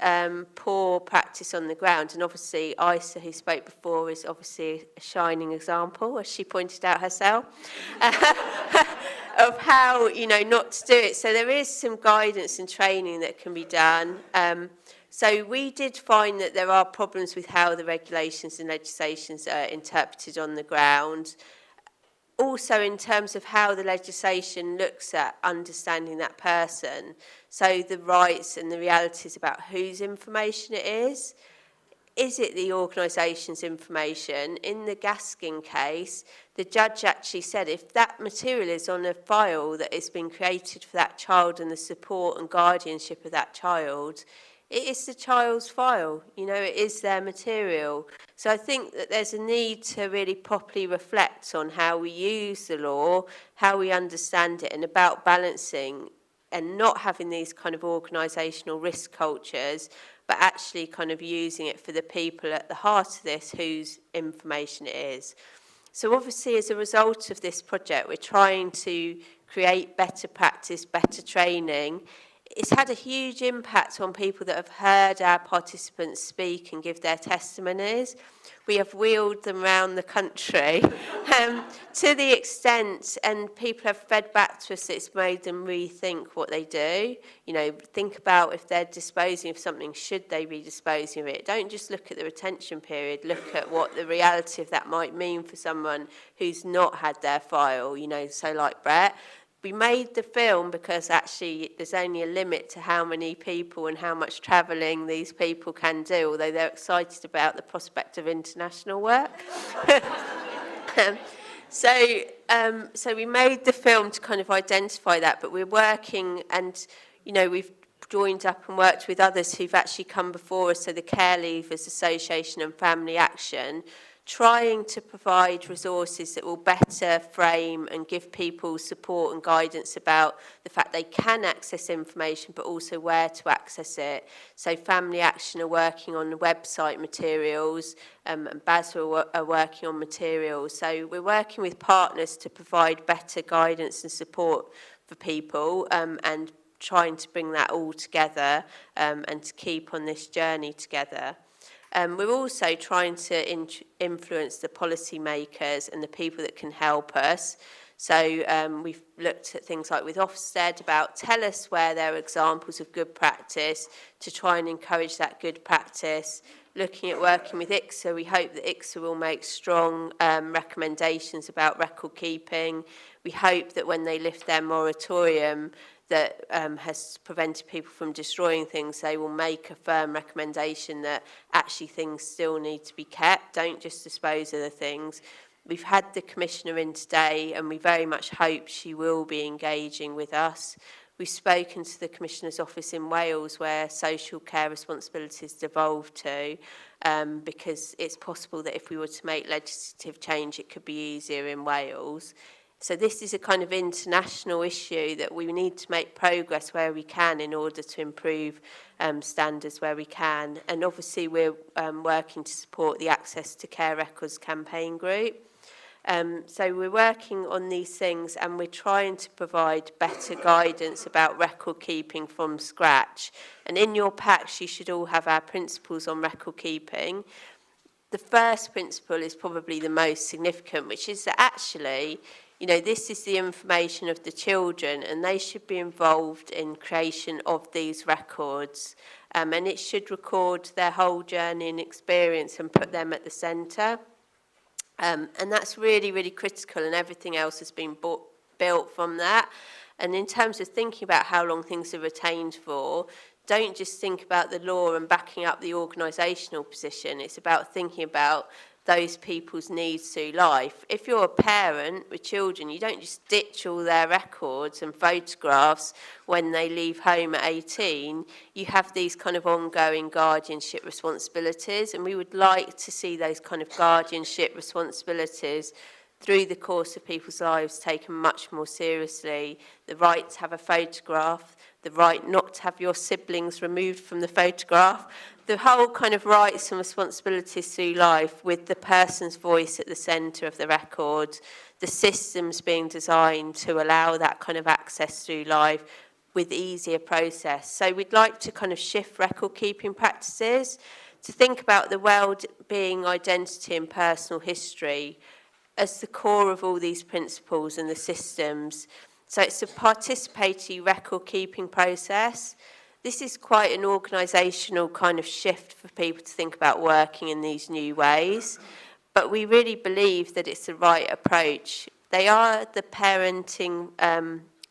poor practice on the ground. And obviously Isa, who spoke before, is obviously a shining example, as she pointed out herself, of how, you know, not to do it. So there is some guidance and training that can be done. So we did find that there are problems with how the regulations and legislations are interpreted on the ground. Also in terms of how the legislation looks at understanding that person. So the rights and the realities about whose information it is. Is it the organisation's information? In the Gaskin case, the judge actually said if that material is on a file that has been created for that child and the support and guardianship of that child, it is the child's file, you know, it is their material. So I think that there's a need to really properly reflect on how we use the law, how we understand it, and about balancing and not having these kind of organisational risk cultures, but actually kind of using it for the people at the heart of this, whose information it is. So obviously, as a result of this project, we're trying to create better practice, better training. It's had a huge impact on people that have heard our participants speak and give their testimonies. We have wheeled them around the country to the extent, and people have fed back to us, it's made them rethink what they do. You know, think about if they're disposing of something, should they be disposing of it? Don't just look at the retention period, look at what the reality of that might mean for someone who's not had their file, you know, so like Brett. We made the film because actually there's only a limit to how many people and how much travelling these people can do, although they're excited about the prospect of international work. So we made the film to kind of identify that, but we're working, and you know, we've joined up and worked with others who've actually come before us, so the Care Leavers Association and Family Action, trying to provide resources that will better frame and give people support and guidance about the fact they can access information, but also where to access it. So Family Action are working on the website materials, and BASRA are working on materials. So we're working with partners to provide better guidance and support for people, and trying to bring that all together, and to keep on this journey together. We're also trying to influence the policymakers and the people that can help us. So we've looked at things like with Ofsted about tell us where there are examples of good practice to try and encourage that good practice. Looking at working with ICSA, we hope that ICSA will make strong recommendations about record keeping. We hope that when they lift their moratorium that has prevented people from destroying things, they will make a firm recommendation that actually things still need to be kept. Don't just dispose of the things. We've had the Commissioner in today, and we very much hope she will be engaging with us. We've spoken to the Commissioner's office in Wales, where social care responsibilities devolved to, because it's possible that if we were to make legislative change, it could be easier in Wales. So this is a kind of international issue that we need to make progress where we can in order to improve standards where we can. And obviously we're working to support the Access to Care Records campaign group. So we're working on these things, and we're trying to provide better guidance about record keeping from scratch. And in your packs, you should all have our principles on record keeping. The first principle is probably the most significant, which is that actually, you know, this is the information of the children, and they should be involved in creation of these records. And it should record their whole journey and experience and put them at the centre. And that's really, really critical, and everything else has been built from that. And in terms of thinking about how long things are retained for, don't just think about the law and backing up the organisational position. It's about thinking about those people's needs through life. If you're a parent with children, you don't just ditch all their records and photographs when they leave home at 18. You have these kind of ongoing guardianship responsibilities, and we would like to see those kind of guardianship responsibilities through the course of people's lives taken much more seriously. The right to have a photograph, the right not to have your siblings removed from the photograph, the whole kind of rights and responsibilities through life with the person's voice at the centre of the record, the systems being designed to allow that kind of access through life with easier process. So we'd like to kind of shift record keeping practices to think about the well-being, identity and personal history as the core of all these principles and the systems. So it's a participatory record keeping process. This is quite an organisational kind of shift for people to think about working in these new ways, but we really believe that it's the right approach. They are the parenting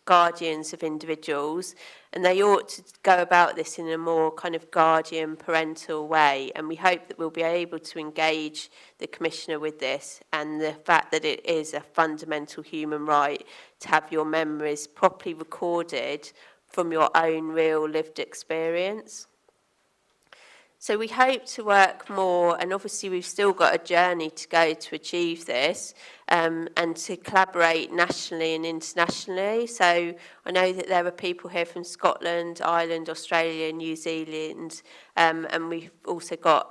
guardians of individuals, and they ought to go about this in a more kind of guardian parental way, and we hope that we'll be able to engage the Commissioner with this and the fact that it is a fundamental human right to have your memories properly recorded from your own real lived experience. So we hope to work more, and obviously we've still got a journey to go to achieve this, and to collaborate nationally and internationally. So I know that there are people here from Scotland, Ireland, Australia, New Zealand, and we've also got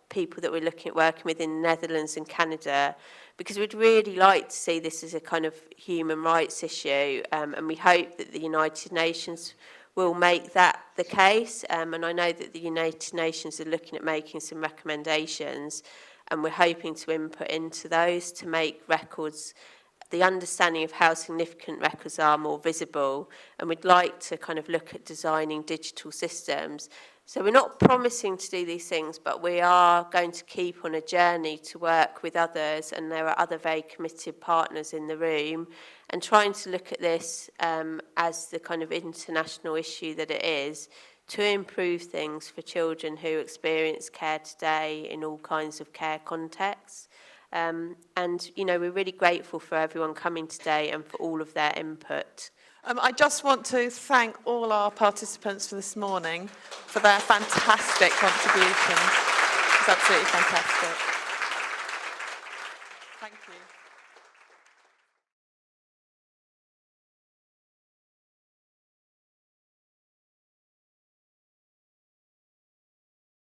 people that we're looking at working with in the Netherlands and Canada, because we'd really like to see this as a kind of human rights issue, and we hope that the United Nations will make that the case, and I know that the United Nations are looking at making some recommendations, and we're hoping to input into those to make records, the understanding of how significant records are, more visible, and we'd like to kind of look at designing digital systems. So we're not promising to do these things, but we are going to keep on a journey to work with others, and there are other very committed partners in the room, and trying to look at this as the kind of international issue that it is, to improve things for children who experience care today in all kinds of care contexts. And, you know, we're really grateful for everyone coming today and for all of their input.
I just want to thank all our participants for this morning for their fantastic contributions. It's absolutely fantastic. Thank you.